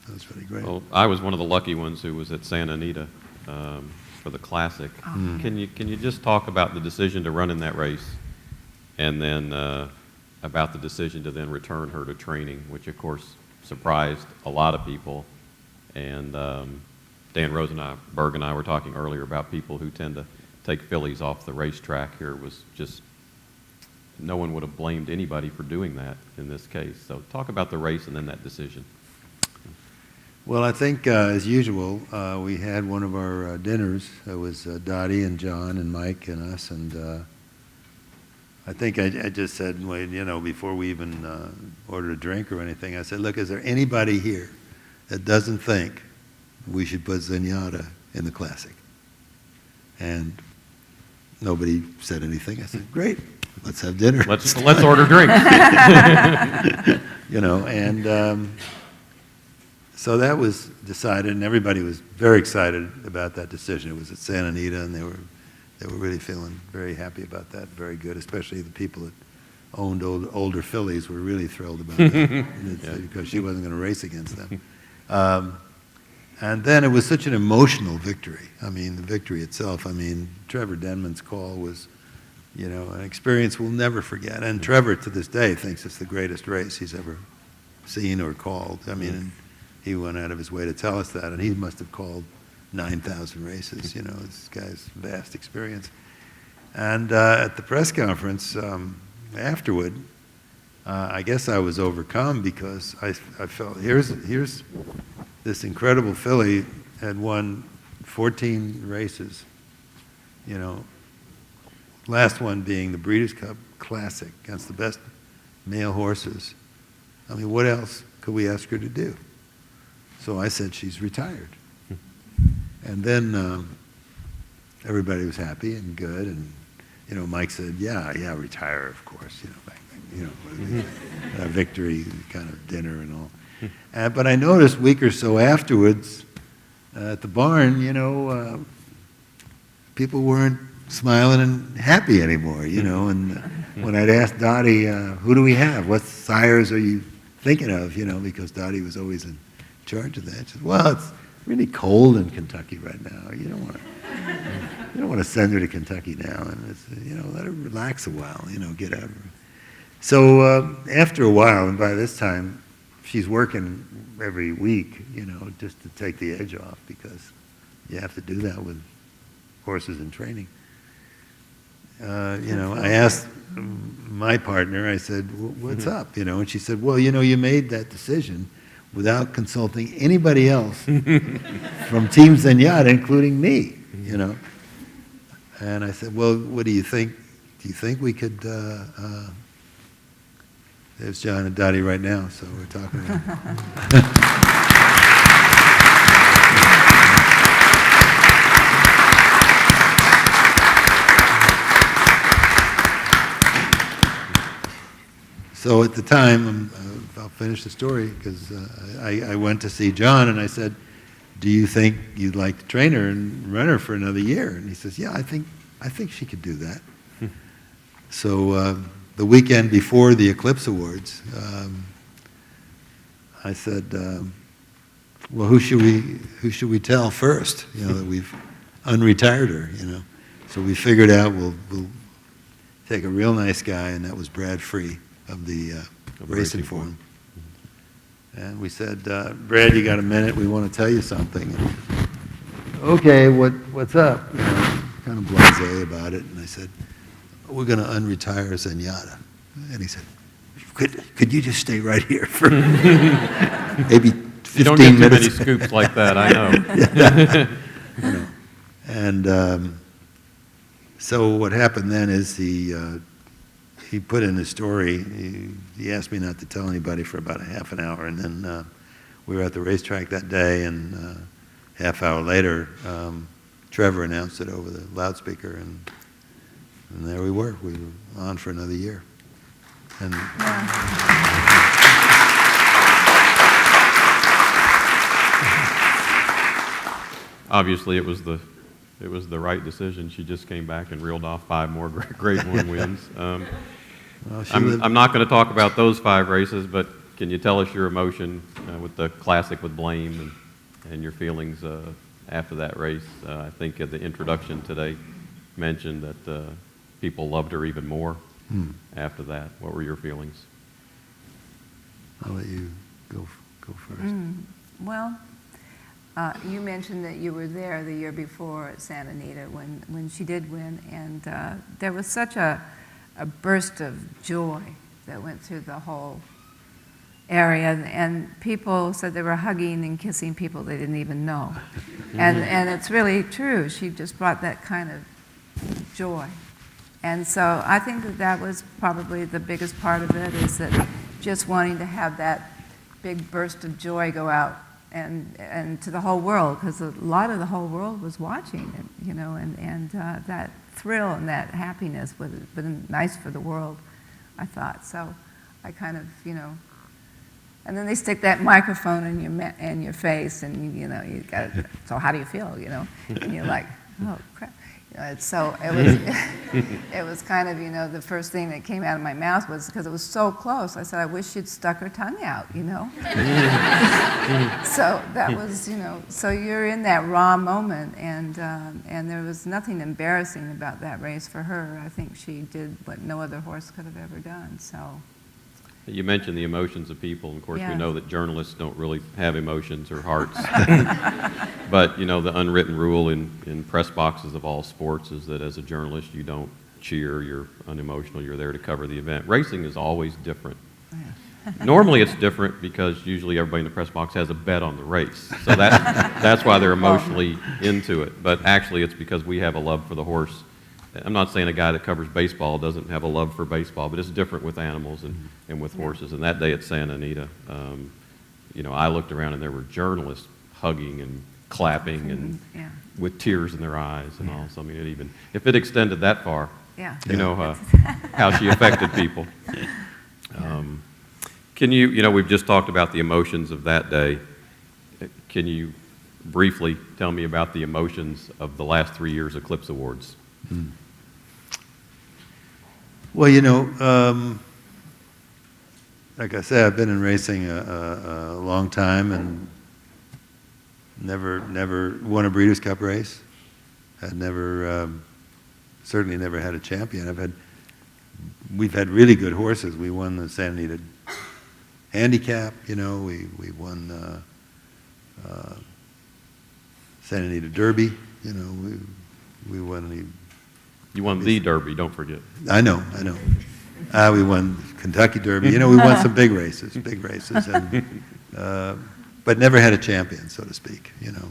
It was really great. Well, I was one of the lucky ones who was at Santa Anita for the Classic. Can you just talk about the decision to run in that race, and then about the decision to then return her to training, which of course surprised a lot of people. And Dan Rosenberg and I were talking earlier about people who tend to take fillies off the racetrack here. Was just, no one would have blamed anybody for doing that in this case. So talk about the race and then that decision. Well, I think, as usual, we had one of our dinners. It was Dottie and John and Mike and us, and I think I just said, well, before we even ordered a drink or anything, I said, look, is there anybody here that doesn't think we should put Zenyatta in the Classic? And nobody said anything. I said, great, let's have dinner. Let's order drinks. And so that was decided, and everybody was very excited about that decision. It was at Santa Anita, and they were really feeling very happy about that, very good, especially the people that owned older fillies were really thrilled about that, because she wasn't going to race against them. And then it was such an emotional victory. The victory itself, Trevor Denman's call was, an experience we'll never forget. And Trevor, to this day, thinks it's the greatest race he's ever seen or called. And he went out of his way to tell us that, and he must have called 9,000 races, this guy's vast experience. And at the press conference afterward, I guess I was overcome, because I felt, here's this incredible filly, had won 14 races, last one being the Breeders' Cup Classic against the best male horses. I mean, what else could we ask her to do? So I said, she's retired. And then everybody was happy and good, and Mike said, yeah, retire, of course, victory kind of dinner and all. But I noticed a week or so afterwards at the barn, people weren't smiling and happy anymore, and when I'd asked Dottie, who do we have? What sires are you thinking of? Because Dottie was always in charge of that. She said, well, it's really cold in Kentucky right now. You don't want to send her to Kentucky now, and it's, let her relax a while, get out of her. So after a while, and by this time, she's working every week, just to take the edge off, because you have to do that with horses in training. I asked my partner, I said, what's up? And she said, well, you made that decision without consulting anybody else from Team Zenyatta, including me, And I said, well, what do you think? Do you think we could, there's John and Dottie right now, so we're talking about it. So at the time, I'll finish the story, because I went to see John and I said, do you think you'd like to train her and run her for another year? And he says, yeah, I think she could do that. So the weekend before the Eclipse Awards, I said, well, who should we tell first, that we've unretired her, So we figured out we'll take a real nice guy, and that was Brad Free of the Racing Forum. And we said, Brad, you got a minute? We want to tell you something. And, okay, what's up? Kind of blasé about it. And I said, we're going to unretire Zenyatta. And he said, could you just stay right here for maybe 15 minutes? You don't get too many scoops like that, I know. And so what happened then is he put in his story, he asked me not to tell anybody for about a half an hour, and then we were at the racetrack that day, and half hour later, Trevor announced it over the loudspeaker, and there we were. We were on for another year. And obviously it was the right decision. She just came back and reeled off 5 more Grade 1 wins. well, I'm not going to talk about those 5 races, but can you tell us your emotion with the Classic with Blame and your feelings after that race? I think the introduction today mentioned that people loved her even more after that. What were your feelings? I'll let you go first. Well, you mentioned that you were there the year before at Santa Anita when she did win, and there was such a burst of joy that went through the whole area, and people said they were hugging and kissing people they didn't even know. And it's really true. She just brought that kind of joy. And so I think that was probably the biggest part of it, is that just wanting to have that big burst of joy go out and to the whole world, because a lot of the whole world was watching it, and that thrill and that happiness would have been nice for the world, I thought. So I kind of, and then they stick that microphone in your face, and you got. So how do you feel? And you're like, oh crap. So it was, it was kind of, the first thing that came out of my mouth was, because it was so close, I said, I wish she'd stuck her tongue out, So that was, so you're in that raw moment, and there was nothing embarrassing about that race for her. I think she did what no other horse could have ever done, so. You mentioned the emotions of people, and of course we know that journalists don't really have emotions or hearts. But, the unwritten rule in press boxes of all sports is that as a journalist you don't cheer, you're unemotional, you're there to cover the event. Racing is always different. Normally it's different because usually everybody in the press box has a bet on the race. So that's why they're emotionally into it. But actually it's because we have a love for the horse I'm not saying a guy that covers baseball doesn't have a love for baseball, but it's different with animals and with horses. And that day at Santa Anita, you know, I looked around and there were journalists hugging and clapping and Yeah. with tears in their eyes and all. So I mean, if it extended that far, Yeah. you know how she affected people. Can you know, we've just talked about the emotions of that day. Can you briefly tell me about the emotions of the last 3 years Eclipse Awards? Well, you know, like I said, I've been in racing a long time and never won a Breeders' Cup race. Had never, certainly never had a champion. We've had really good horses. We won the Santa Anita Handicap, you know, we won Santa Anita Derby, you know, we won the... You won the Derby, don't forget. I know. We won Kentucky Derby. You know, we won some big races, and, but never had a champion, so to speak. You know,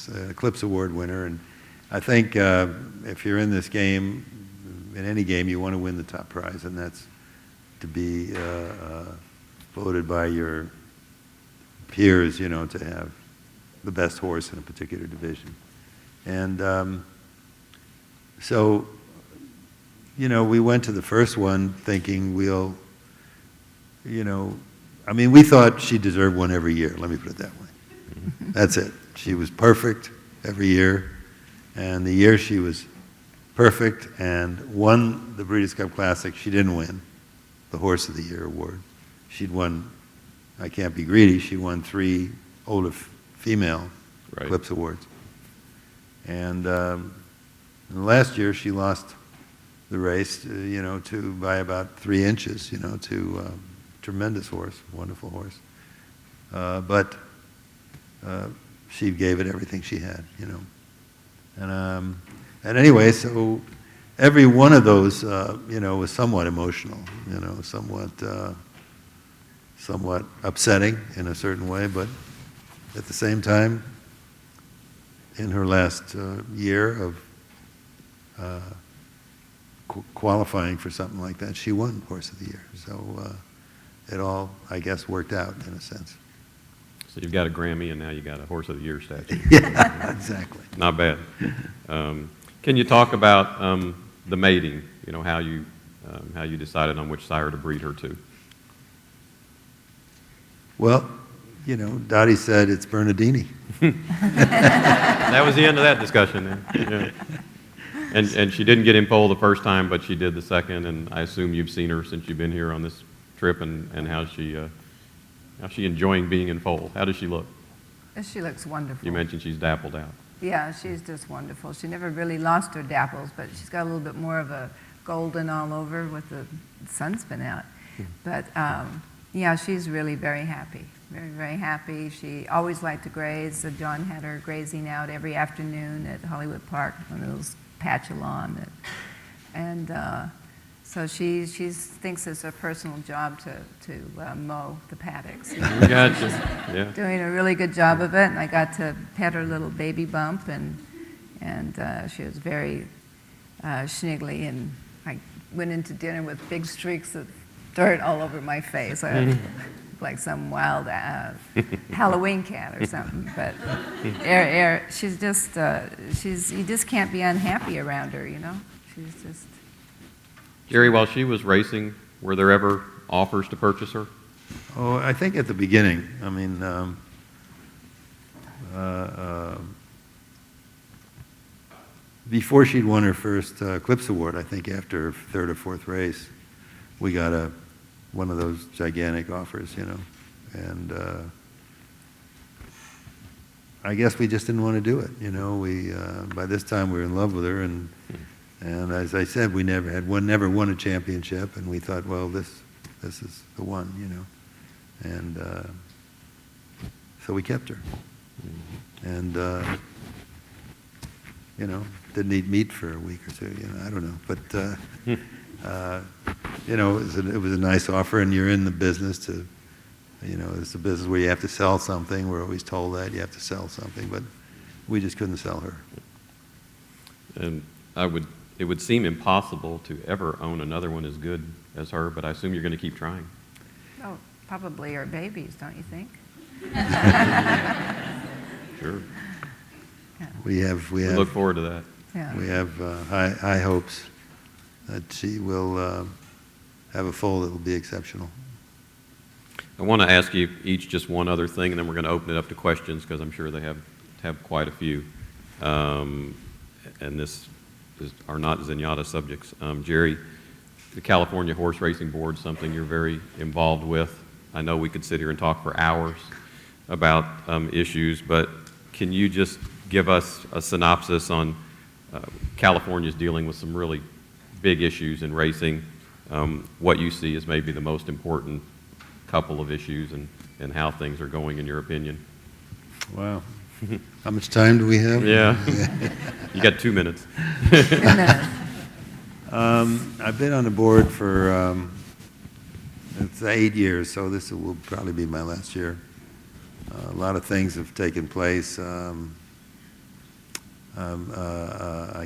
an Eclipse Award winner. And I think if you're in this game, in any game, you want to win the top prize, and that's to be voted by your peers. You know, to have the best horse in a particular division, and so. You know, we went to the first one thinking we'll, you know, I mean, we thought she deserved one every year, let me put it that way. That's it. She was perfect every year, and the year she was perfect and won the Breeders' Cup Classic, she didn't win the Horse of the Year award. She'd won, I can't be greedy, she won 3 older female Eclipse Awards. And last year she lost the race, you know, by about 3 inches, you know, to tremendous horse, wonderful horse. But she gave it everything she had, you know. And anyway, so every one of those, you know, was somewhat emotional, you know, somewhat upsetting in a certain way, but at the same time, in her last year of qualifying for something like that, she won Horse of the Year. So it all, I guess, worked out in a sense. So you've got a Grammy and now you got a Horse of the Year statue. Yeah, exactly. Not bad. Can you talk about the mating? You know, how you decided on which sire to breed her to? Well, you know, Dottie said it's Bernardini. That was the end of that discussion then. Yeah. And she didn't get in pole the first time, but she did the second, and I assume you've seen her since you've been here on this trip, and how's she enjoying being in pole? How does she look? She looks wonderful. You mentioned she's dappled out. Yeah, she's just wonderful. She never really lost her dapples, but she's got a little bit more of a golden all over with the sun's been out. But yeah, she's really very happy, very, very happy. She always liked to graze. John had her grazing out every afternoon at Hollywood Park, one of those patch of lawn. And so she thinks it's her personal job to mow the paddocks. Gotcha. Yeah. Doing a really good job of it, and I got to pet her little baby bump, and she was very schniggly, and I went into dinner with big streaks of dirt all over my face. I looked like some wild Halloween cat or something. But she's just, you just can't be unhappy around her, you know? She's just... Jerry, while she was racing, were there ever offers to purchase her? Oh, I think at the beginning. I mean, before she'd won her first Eclipse Award, I think after her 3rd or 4th race, we got one of those gigantic offers, you know, and I guess we just didn't want to do it, you know. We by this time we were in love with her, and as I said, we never won a championship, and we thought, well, this is the one, you know, and so we kept her, and you know, didn't eat meat for a week or 2, you know, I don't know, but. You know, it was a nice offer, and you're in the business to, you know, it's a business where you have to sell something. We're always told that you have to sell something, but we just couldn't sell her. And I would it would seem impossible to ever own another one as good as her, but I assume you're going to keep trying. Oh, probably our babies, don't you think? Sure. We We look forward to that. Yeah. We have high hopes that she will have a foal that will be exceptional. I want to ask you each just one other thing, and then we're going to open it up to questions because I'm sure they have quite a few. And are not Zenyatta subjects. Jerry, the California Horse Racing Board, something you're very involved with. I know we could sit here and talk for hours about issues, but can you just give us a synopsis on California's dealing with some really big issues in racing, what you see as maybe the most important couple of issues, and how things are going in your opinion? Wow. How much time do we have? Yeah. You got 2 minutes. I've been on the board for it's 8 years, so this will probably be my last year. A lot of things have taken place. I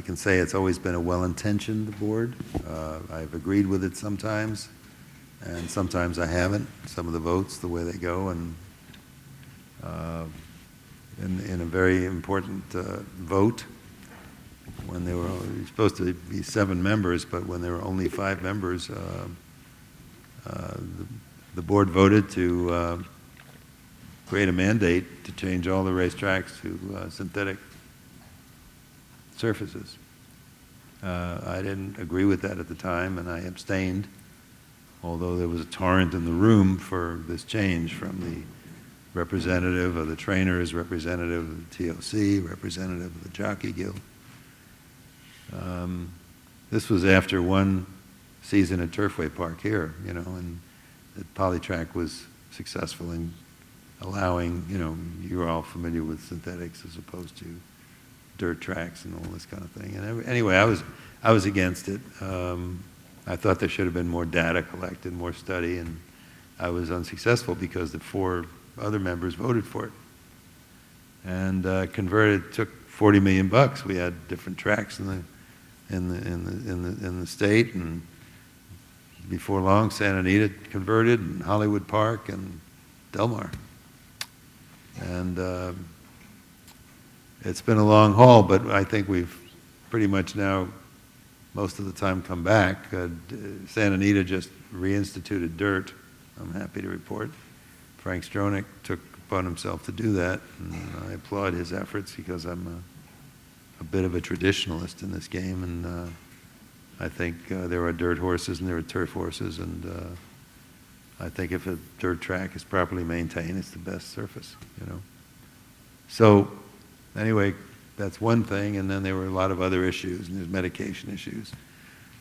can say it's always been a well-intentioned board. I've agreed with it sometimes, and sometimes I haven't. Some of the votes, the way they go, and in a very important vote, when there were supposed to be 7 members, but when there were only 5 members, the board voted to create a mandate to change all the racetracks to synthetic surfaces. I didn't agree with that at the time, and I abstained, although there was a torrent in the room for this change from the representative of the trainers, representative of the TOC, representative of the Jockey Guild. This was after one season at Turfway Park here, and the Polytrack was successful in allowing, you're all familiar with synthetics as opposed to dirt tracks and all this kind of thing. And anyway, I was against it. I thought there should have been more data collected, more study, and I was unsuccessful because the 4 other members voted for it. And converted, took $40 million. We had different tracks in the state, and before long, Santa Anita converted, and Hollywood Park, and Del Mar. And it's been a long haul, but I think we've pretty much now, most of the time, come back. Santa Anita just reinstituted dirt, I'm happy to report. Frank Stronach took upon himself to do that, and I applaud his efforts because I'm a bit of a traditionalist in this game, and I think there are dirt horses and there are turf horses, and I think if a dirt track is properly maintained, it's the best surface, So anyway, that's one thing, and then there were a lot of other issues, and there's medication issues.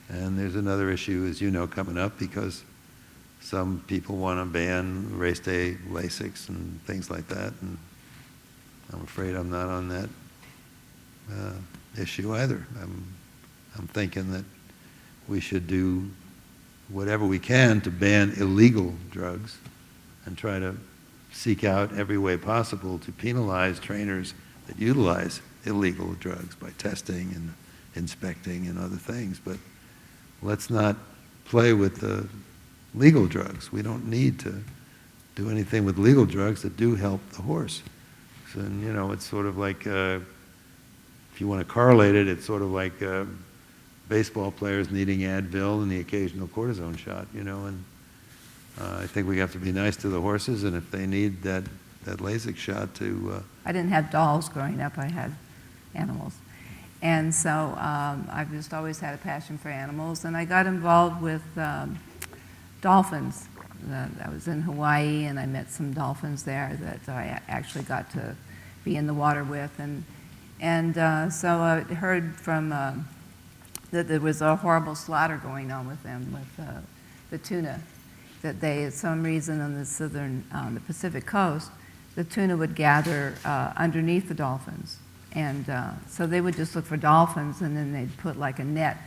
And there's another issue, as you know, coming up because some people want to ban race day Lasix and things like that, and I'm afraid I'm not on that issue either. I'm thinking that we should do whatever we can to ban illegal drugs and try to seek out every way possible to penalize trainers that utilize illegal drugs by testing and inspecting and other things. But let's not play with the legal drugs. We don't need to do anything with legal drugs that do help the horse. So, it's sort of like, if you want to correlate it, it's sort of like baseball players needing Advil and the occasional cortisone shot, and I think we have to be nice to the horses, and if they need that LASIK shot to... I didn't have dolls growing up, I had animals. And so I've just always had a passion for animals, and I got involved with dolphins. I was in Hawaii, and I met some dolphins there that I actually got to be in the water with. And so I heard from that there was a horrible slaughter going on with them, with the tuna, that they, at some reason on the Pacific coast, the tuna would gather underneath the dolphins. And so they would just look for dolphins, and then they'd put like a net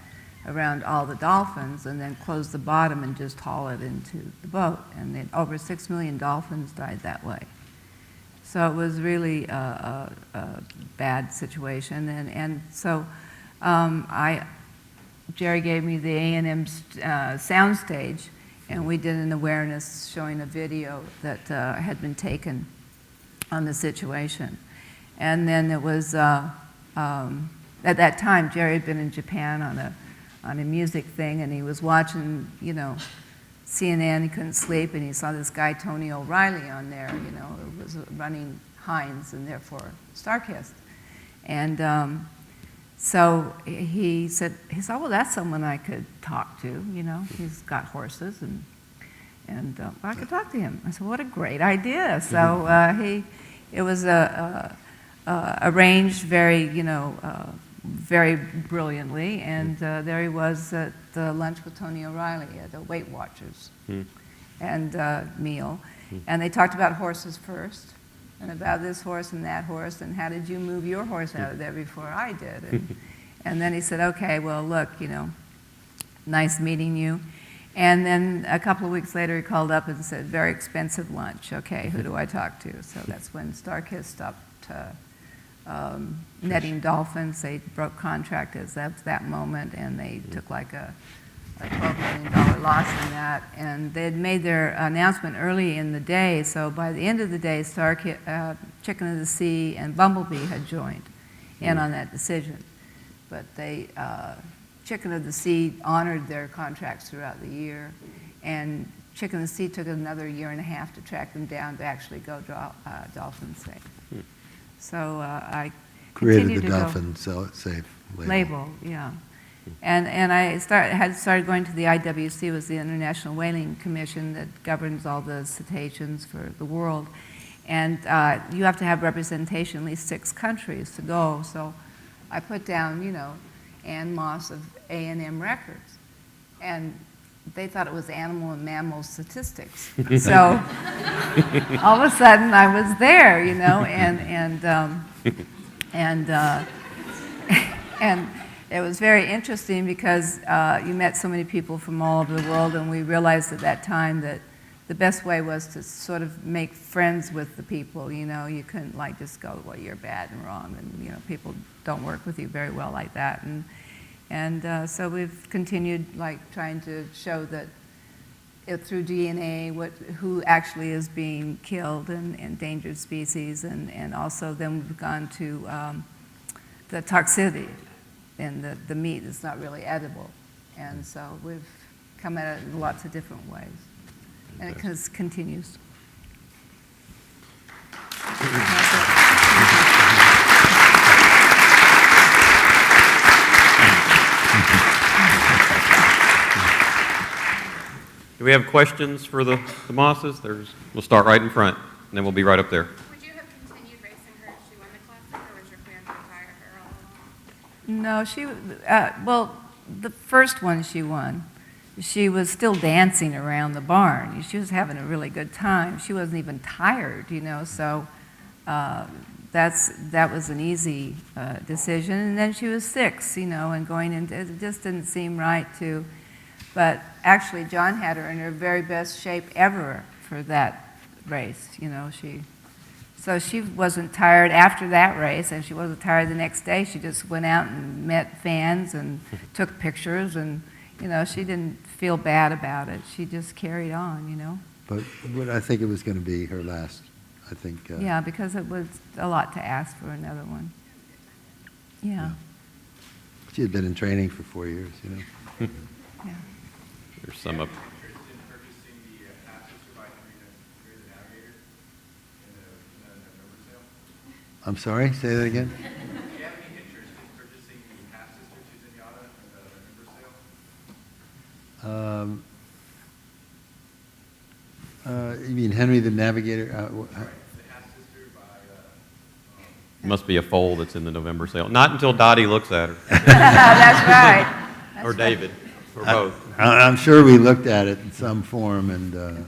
around all the dolphins and then close the bottom and just haul it into the boat. And over 6 million dolphins died that way. So it was really a bad situation. And so I Jerry gave me the A&M sound stage, and we did an awareness showing a video that had been taken on the situation. And then it was, at that time, Jerry had been in Japan on a music thing, and he was watching, you know, CNN, he couldn't sleep, and he saw this guy, Tony O'Reilly, on there, you know, it was running Heinz and therefore Starkist. And so he said, well, that's someone I could talk to, you know, he's got horses, and I could talk to him. I said, what a great idea. So it was arranged very, you know, very brilliantly, and there he was at lunch with Tony O'Reilly at the Weight Watchers and meal. And they talked about horses first, and about this horse and that horse, and how did you move your horse out of there before I did? And then he said, okay, well, look, you know, nice meeting you. And then a couple of weeks later, he called up and said, very expensive lunch. Okay, who do I talk to? So that's when Starkist stopped netting dolphins. They broke contract as of that moment, and they took like a $12 million loss in that. And they had made their announcement early in the day, so by the end of the day, Chicken of the Sea and Bumblebee had joined in on that decision. But they, Chicken of the Sea honored their contracts throughout the year, and Chicken of the Sea took another year and a half to track them down to actually go dolphin safe. So I Created the dolphin safe label, yeah. And I had started going to the IWC, was the International Whaling Commission that governs all the cetaceans for the world. And you have to have representation in at least 6 countries to go. So I put down, you know, Ann Moss of A&M Records. And they thought it was animal and mammal statistics. So all of a sudden I was there, you know, and it was very interesting because you met so many people from all over the world, and we realized at that time that the best way was to sort of make friends with the people, you know. You couldn't like just go, well, you're bad and wrong, and you know, people don't work with you very well like that. And so we've continued like trying to show that through DNA who actually is being killed and endangered species, and also then we've gone to the toxicity and the meat is not really edible. And so we've come at it in lots of different ways. And it continues. Do we have questions for the Mosses? We'll start right in front, and then we'll be right up there. Would you have continued racing her if she won the Classic, or was your plan to retire her all along? No, she, well, the first one she won, she was still dancing around the barn. She was having a really good time. She wasn't even tired, you know, so that was an easy decision. And then she was 6, you know, and going into, it just didn't seem right to, but actually John had her in her very best shape ever for that race, you know. So she wasn't tired after that race, and she wasn't tired the next day. She just went out and met fans and took pictures, and, you know, she didn't feel bad about it. She just carried on, you know. But I think it was going to be her last, I think. Yeah, because it was a lot to ask for another one. Yeah. She had been in training for 4 years, you know. Yeah. There's some up. I'm sorry, say that again? Do you have any interest in purchasing the half-sister Susanata in the November sale? You mean Henry the Navigator? The half-sister by... Must be a foal that's in the November sale. Not until Dottie looks at her. That's right. Or David, or both. I'm sure we looked at it in some form and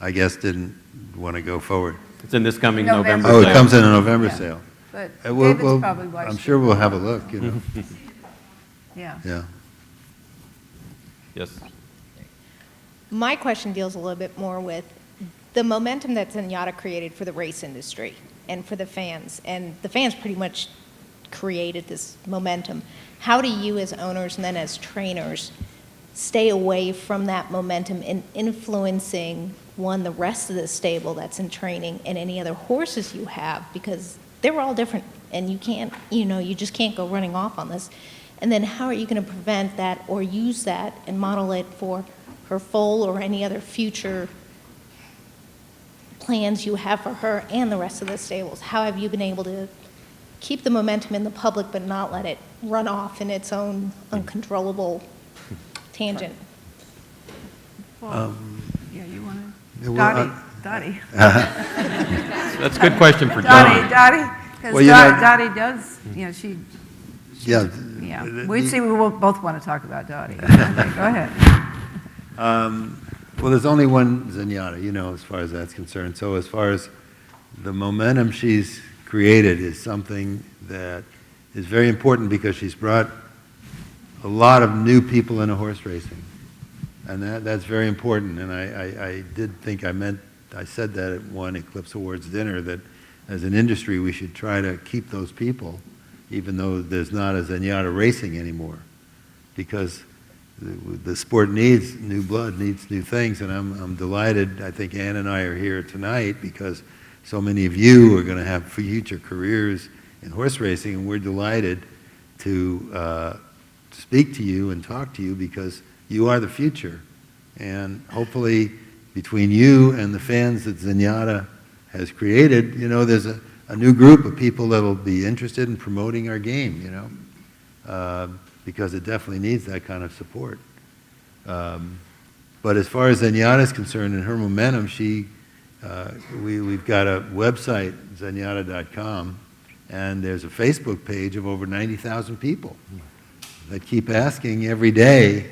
I guess didn't want to go forward. It's in this coming November. November Oh, sale. it comes in a November Yeah. sale. But We'll- David's we'll- probably watched I'm sure it. we'll have a look, you know. Yeah. Yeah. Yes. My question deals a little bit more with the momentum that Zenyatta created for the race industry and for the fans. And the fans pretty much created this momentum. How do you as owners and then as trainers stay away from that momentum in influencing, one, the rest of the stable that's in training and any other horses you have? Because they're all different and you can't, you just can't go running off on this. And then how are you going to prevent that or use that and model it for her foal or any other future plans you have for her and the rest of the stables? How have you been able to keep the momentum in the public but not let it run off in its own uncontrollable tangent? Yeah, you want to? well, Dottie. That's a good question for John. Dottie, because Well, you know- Dottie does, she, Yeah. we see we will both want to talk about Dottie. Okay, go ahead. Well, there's only one Zenyatta, as far as that's concerned. So as far as the momentum she's created is something that is very important because she's brought a lot of new people into horse racing. And that's very important. And I did think I said that at one Eclipse Awards dinner, that as an industry we should try to keep those people, even though there's not a Zenyatta racing anymore. Because the sport needs new blood, needs new things, and I'm delighted. I think Ann and I are here tonight because so many of you are going to have future careers in horse racing, and we're delighted to speak to you and talk to you because you are the future. And hopefully between you and the fans that Zenyatta has created, there's a new group of people that will be interested in promoting our game, because it definitely needs that kind of support. But as far as Zenyatta is concerned and her momentum, we've got a website, zenyatta.com, and there's a Facebook page of over 90,000 people that keep asking every day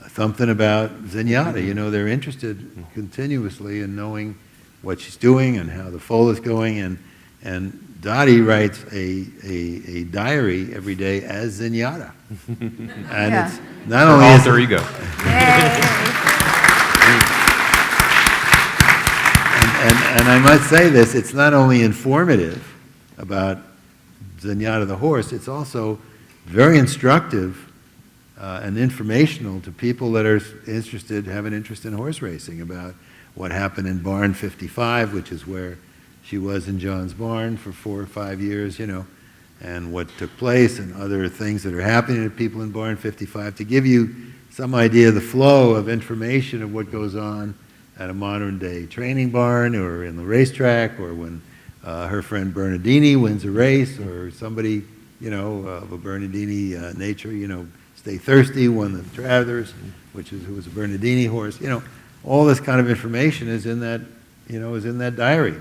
something about Zenyatta. They're interested continuously in knowing what she's doing and how the foal is going. And Dottie writes a diary every day as Zenyatta. And it's not only Alter ego. And I must say this, it's not only informative about Zenyatta the horse, it's also very instructive and informational to people that are have an interest in horse racing, about what happened in barn 55, which is where she was in John's barn for 4 or 5 years, and what took place and other things that are happening to people in barn 55, to give you some idea of the flow of information of what goes on at a modern day training barn or in the racetrack, or when her friend Bernardini wins a race, or somebody, of a Bernardini nature, Stay Thirsty won the Travers, who was a Bernardini horse. All this kind of information is in that diary.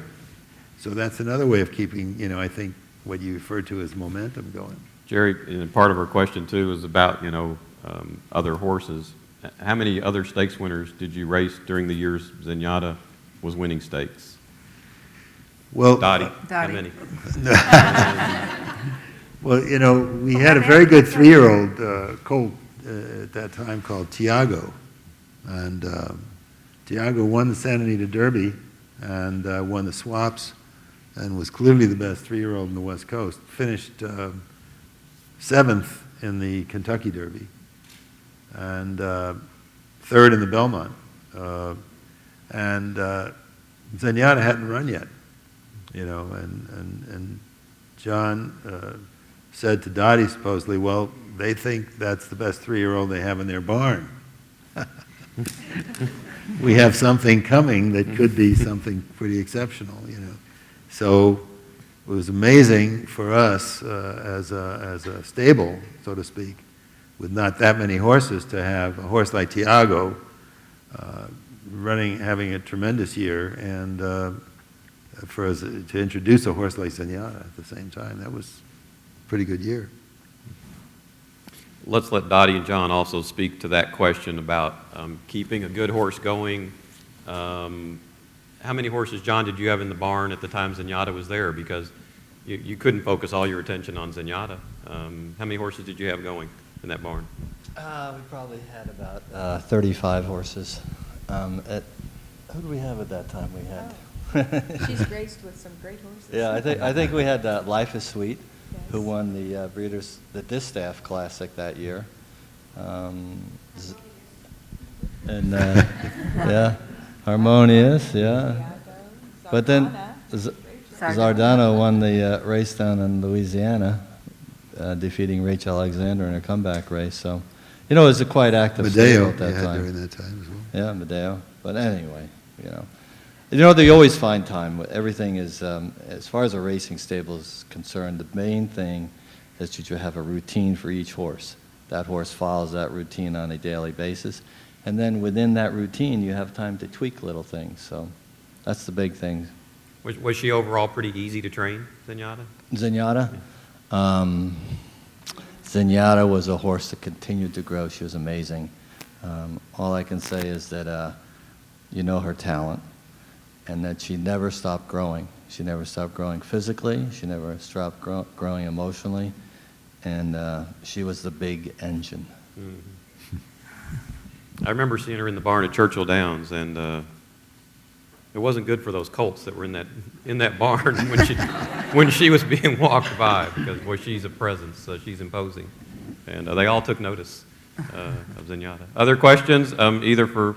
So that's another way of keeping, I think, what you refer to as momentum going. Jerry, part of her question too is about, other horses. How many other stakes winners did you race during the years Zenyatta was winning stakes? Well, Dottie, how Dottie. many? Well, we had a very good 3-year-old colt at that time called Tiago. And Tiago won the Santa Anita Derby and won the Swaps and was clearly the best 3-year-old in the West Coast. Finished 7th in the Kentucky Derby and 3rd in the Belmont. And Zenyatta hadn't run yet, and John said to Dottie supposedly, well, they think that's the best 3-year-old they have in their barn. We have something coming that could be something pretty exceptional, So it was amazing for us as a stable, so to speak, with not that many horses, to have a horse like Tiago having a tremendous year, and for us to introduce a horse like Zenyatta at the same time. That was a pretty good year. Let's let Dottie and John also speak to that question about keeping a good horse going. How many horses, John, did you have in the barn at the time Zenyatta was there? Because you couldn't focus all your attention on Zenyatta. How many horses did you have going in that barn? We probably had about 35 horses. Who did we have at that time? We had. She's graced with some great horses. Yeah, I think we had Life is Sweet, who won the the Distaff Classic that year. Yeah, Harmonious, yeah. But then Zardano won the race down in Louisiana, defeating Rachel Alexander in a comeback race. So, it was a quite active stable at that time. during that time as well. Yeah, Medeo. But anyway, they always find time. Everything is, as far as a racing stable is concerned, the main thing is that you have a routine for each horse. That horse follows that routine on a daily basis. And then within that routine, you have time to tweak little things. So that's the big thing. Was she overall pretty easy to train, Zenyatta? Zenyatta? Zenyatta was a horse that continued to grow. She was amazing. All I can say is that her talent, and that she never stopped growing. She never stopped growing physically. She never stopped growing emotionally. And she was the big engine. Mm-hmm. I remember seeing her in the barn at Churchill Downs, and it wasn't good for those colts that were in that barn when she was being walked by, because boy, she's a presence. She's imposing, and they all took notice of Zenyatta. Other questions, either for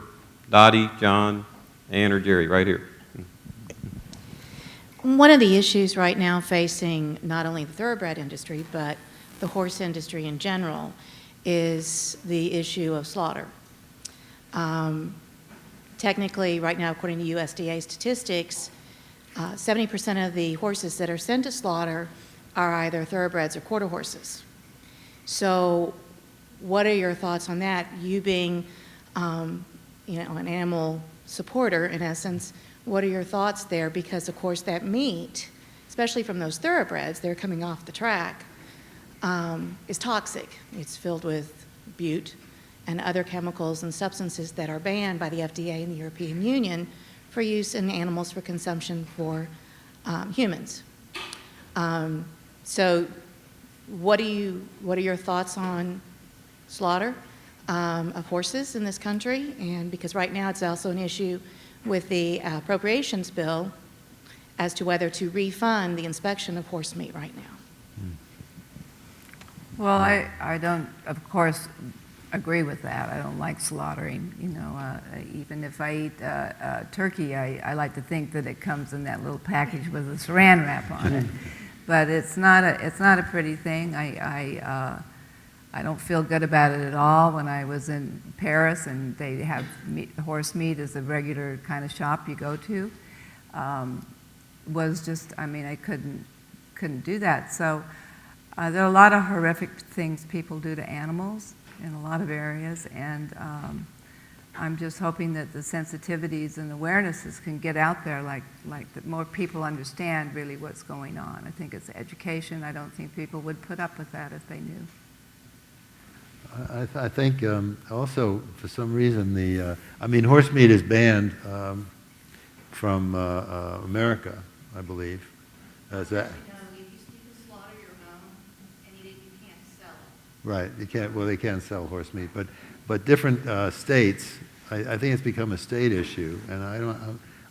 Dottie, John, Ann, or Jerry? Right here. One of the issues right now facing not only the thoroughbred industry, but the horse industry in general, is the issue of slaughter. Technically, right now, according to USDA statistics, 70% of the horses that are sent to slaughter are either thoroughbreds or quarter horses. So what are your thoughts on that? You being, an animal supporter, in essence, what are your thoughts there? Because, of course, that meat, especially from those thoroughbreds, they're coming off the track, is toxic. It's filled with bute and other chemicals and substances that are banned by the FDA and the European Union for use in animals for consumption for humans. So what are your thoughts on slaughter of horses in this country? And because right now it's also an issue with the appropriations bill as to whether to refund the inspection of horse meat right now. Well, I don't, of course, agree with that. I don't like slaughtering. Even if I eat turkey, I like to think that it comes in that little package with a saran wrap on it. But it's not a pretty thing. I don't feel good about it at all. When I was in Paris and they have horse meat as a regular kind of shop you go to, was just, I couldn't do that. So there are a lot of horrific things people do to animals in a lot of areas, and I'm just hoping that the sensitivities and awarenesses can get out there, like that more people understand really what's going on. I think it's education. I don't think people would put up with that if they knew. I think also, for some reason, horse meat is banned from America, I believe. Is that? Right, you can't. Well, they can't sell horse meat, but different states. I think it's become a state issue, and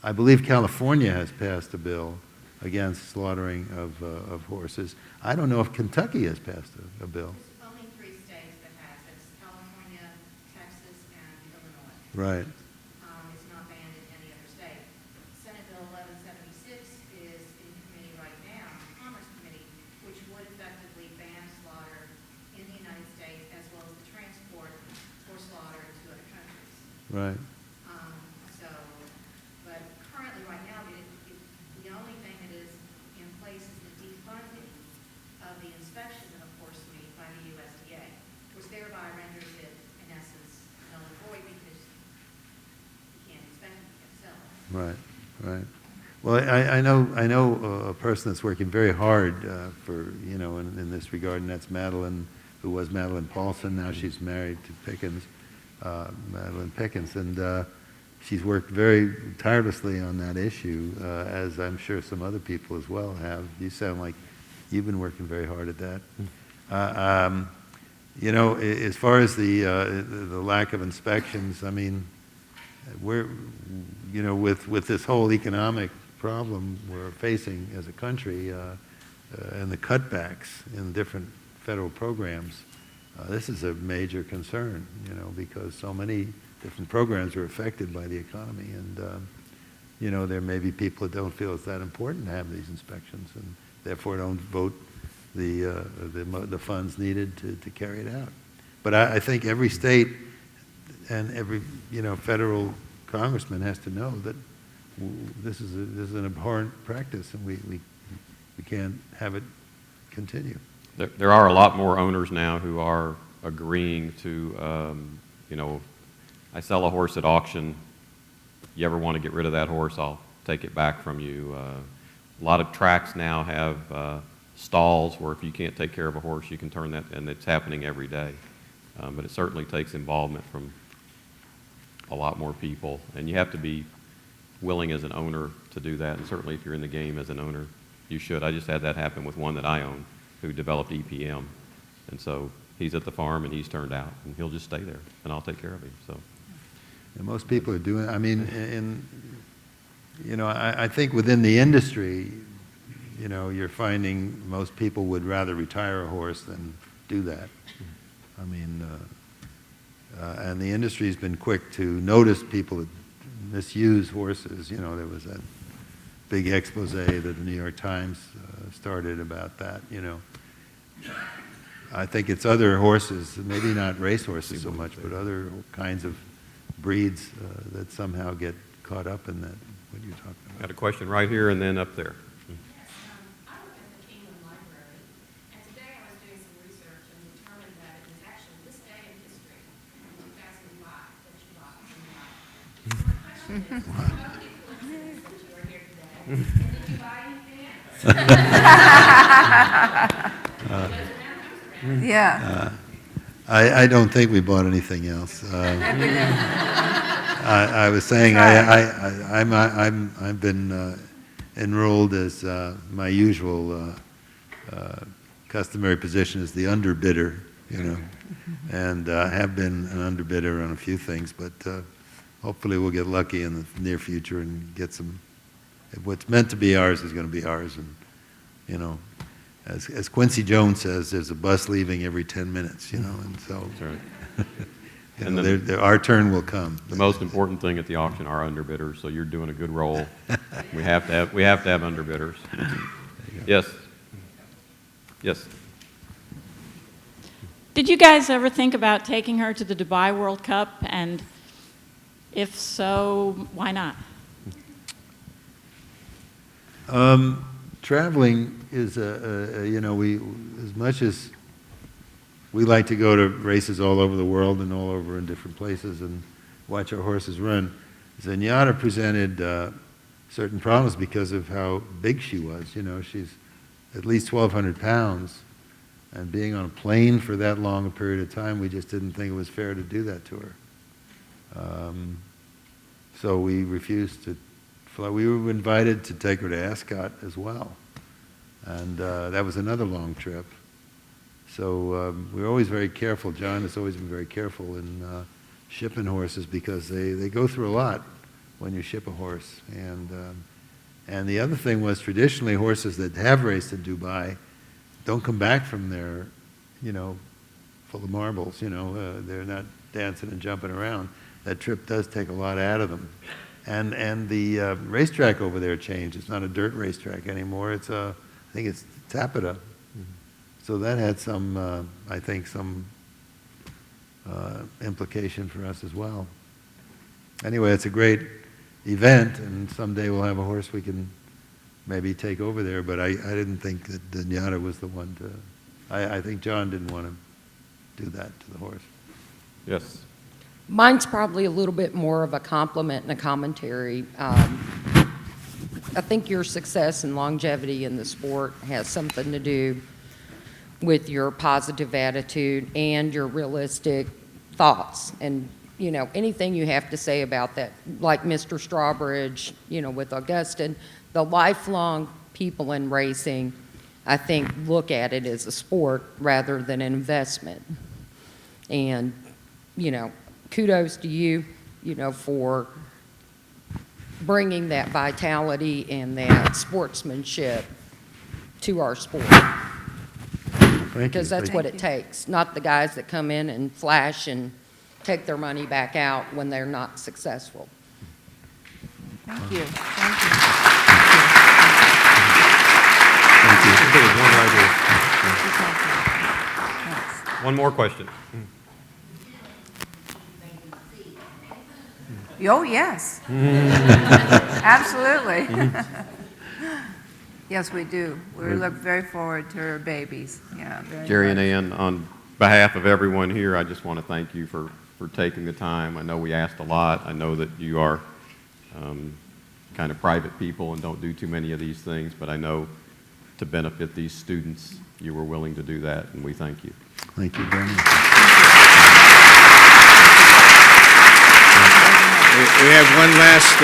I believe California has passed a bill against slaughtering of horses. I don't know if Kentucky has passed a bill. There's only 3 states that has. It's California, Texas, and Illinois. Right. It's not banned in any other state. Senate Bill 1176 is in committee right now, the Commerce Committee, which would effectively ban slaughter in the United States as well as the transport for slaughter to other countries. Right. But currently right now, the only thing that is in place is the defunding of the inspection of horse meat by the USDA, which thereby renders it, in essence, null and void because you can't inspect it, you can't sell it. Right. Right. Well, I know a person that's working very hard for in this regard, and that's Madeline, who was Madeline Paulson. Now she's married to Pickens, Madeline Pickens, and she's worked very tirelessly on that issue, as I'm sure some other people as well have. You sound like you've been working very hard at that. As far as the lack of inspections, we're with this whole economic problem we're facing as a country, and the cutbacks in different federal programs, this is a major concern, you know, because so many different programs are affected by the economy, and you know, there may be people that don't feel it's that important to have these inspections, and therefore don't vote the funds needed to carry it out. But I think every state and every, you know, federal congressman has to know that this is an abhorrent practice, and we can't have it continue. There are a lot more owners now who are agreeing to, you know, I sell a horse at auction. You ever want to get rid of that horse, I'll take it back from you. A lot of tracks now have stalls where if you can't take care of a horse, you can turn that, and it's happening every day. But it certainly takes involvement from a lot more people, and you have to be willing as an owner to do that, and certainly if you're in the game as an owner, you should. I just had that happen with one that I own who developed EPM, and so he's at the farm and he's turned out, and he'll just stay there, and I'll take care of him. So. And most people are doing, I mean, you know, I think within the industry, you know, you're finding most people would rather retire a horse than do that. I mean, and the industry's been quick to notice people that misuse horses. You know, there was that big expose that the New York Times started about that, you know. I think it's other horses, maybe not race horses so much, but other kinds of breeds that somehow get caught up in that, what you're talking about. Got a question right here and then up there. I work at the Kingdom Library, and today I was doing some research and determined that it was actually this day in history, in 2005, that you bought the library. So my question is, how many coincidences that you are here today, and did you buy anything else? Yeah. I don't think we bought anything else. I was saying I've been enrolled as my usual customary position as the underbidder, you know, and have been an underbidder on a few things, but hopefully we'll get lucky in the near future and get some. What's meant to be ours is going to be ours, and you know. As Quincy Jones says, there's a bus leaving every 10 minutes, you know, and so That's right. you And know, then our turn will come. The most important thing at the auction are underbidders, so you're doing a good role. We have to have underbidders. Yes. Yes. Did you guys ever think about taking her to the Dubai World Cup? And if so, why not? Traveling is you know, as much as we like to go to races all over the world and all over in different places and watch our horses run, Zenyatta presented certain problems because of how big she was. You know, she's at least 1,200 pounds, and being on a plane for that long a period of time, we just didn't think it was fair to do that to her. So we refused to fly. We were invited to take her to Ascot as well, and that was another long trip. So we're always very careful. John has always been very careful in shipping horses because they go through a lot when you ship a horse. And the other thing was, traditionally, horses that have raced in Dubai don't come back from there, you know, full of marbles. You know, they're not dancing and jumping around. That trip does take a lot out of them. And the racetrack over there changed. It's not a dirt racetrack anymore. It's I think it's tappeta. So that had some, I think, some implication for us as well. Anyway, it's a great event, and someday we'll have a horse we can maybe take over there, but I didn't think that Zenyatta was the one to, I think John didn't want to do that to the horse. Yes. Mine's probably a little bit more of a compliment and a commentary. I think your success and longevity in the sport has something to do with your positive attitude and your realistic thoughts. And, you know, anything you have to say about that, like Mr. Strawbridge, you know, with Augustin, the lifelong people in racing, I think, look at it as a sport rather than an investment. And, you know, kudos to you, you know, for bringing that vitality and that sportsmanship to our sport. Thank you. Because that's Thank what it takes, not the guys that come in and flash and take their money back out when they're not successful. Thank you. Thank you. There was one right here. Thanks. One more question. Oh, yes. Absolutely. Yes, we do. We look very forward to her babies. Yeah, very Jerry and much. Ann, on behalf of everyone here, I just want to thank you for taking the time. I know we asked a lot. I know that you are kind of private people and don't do too many of these things, but I know to benefit these students, you were willing to do that, and we thank you. Thank you very much. We have one last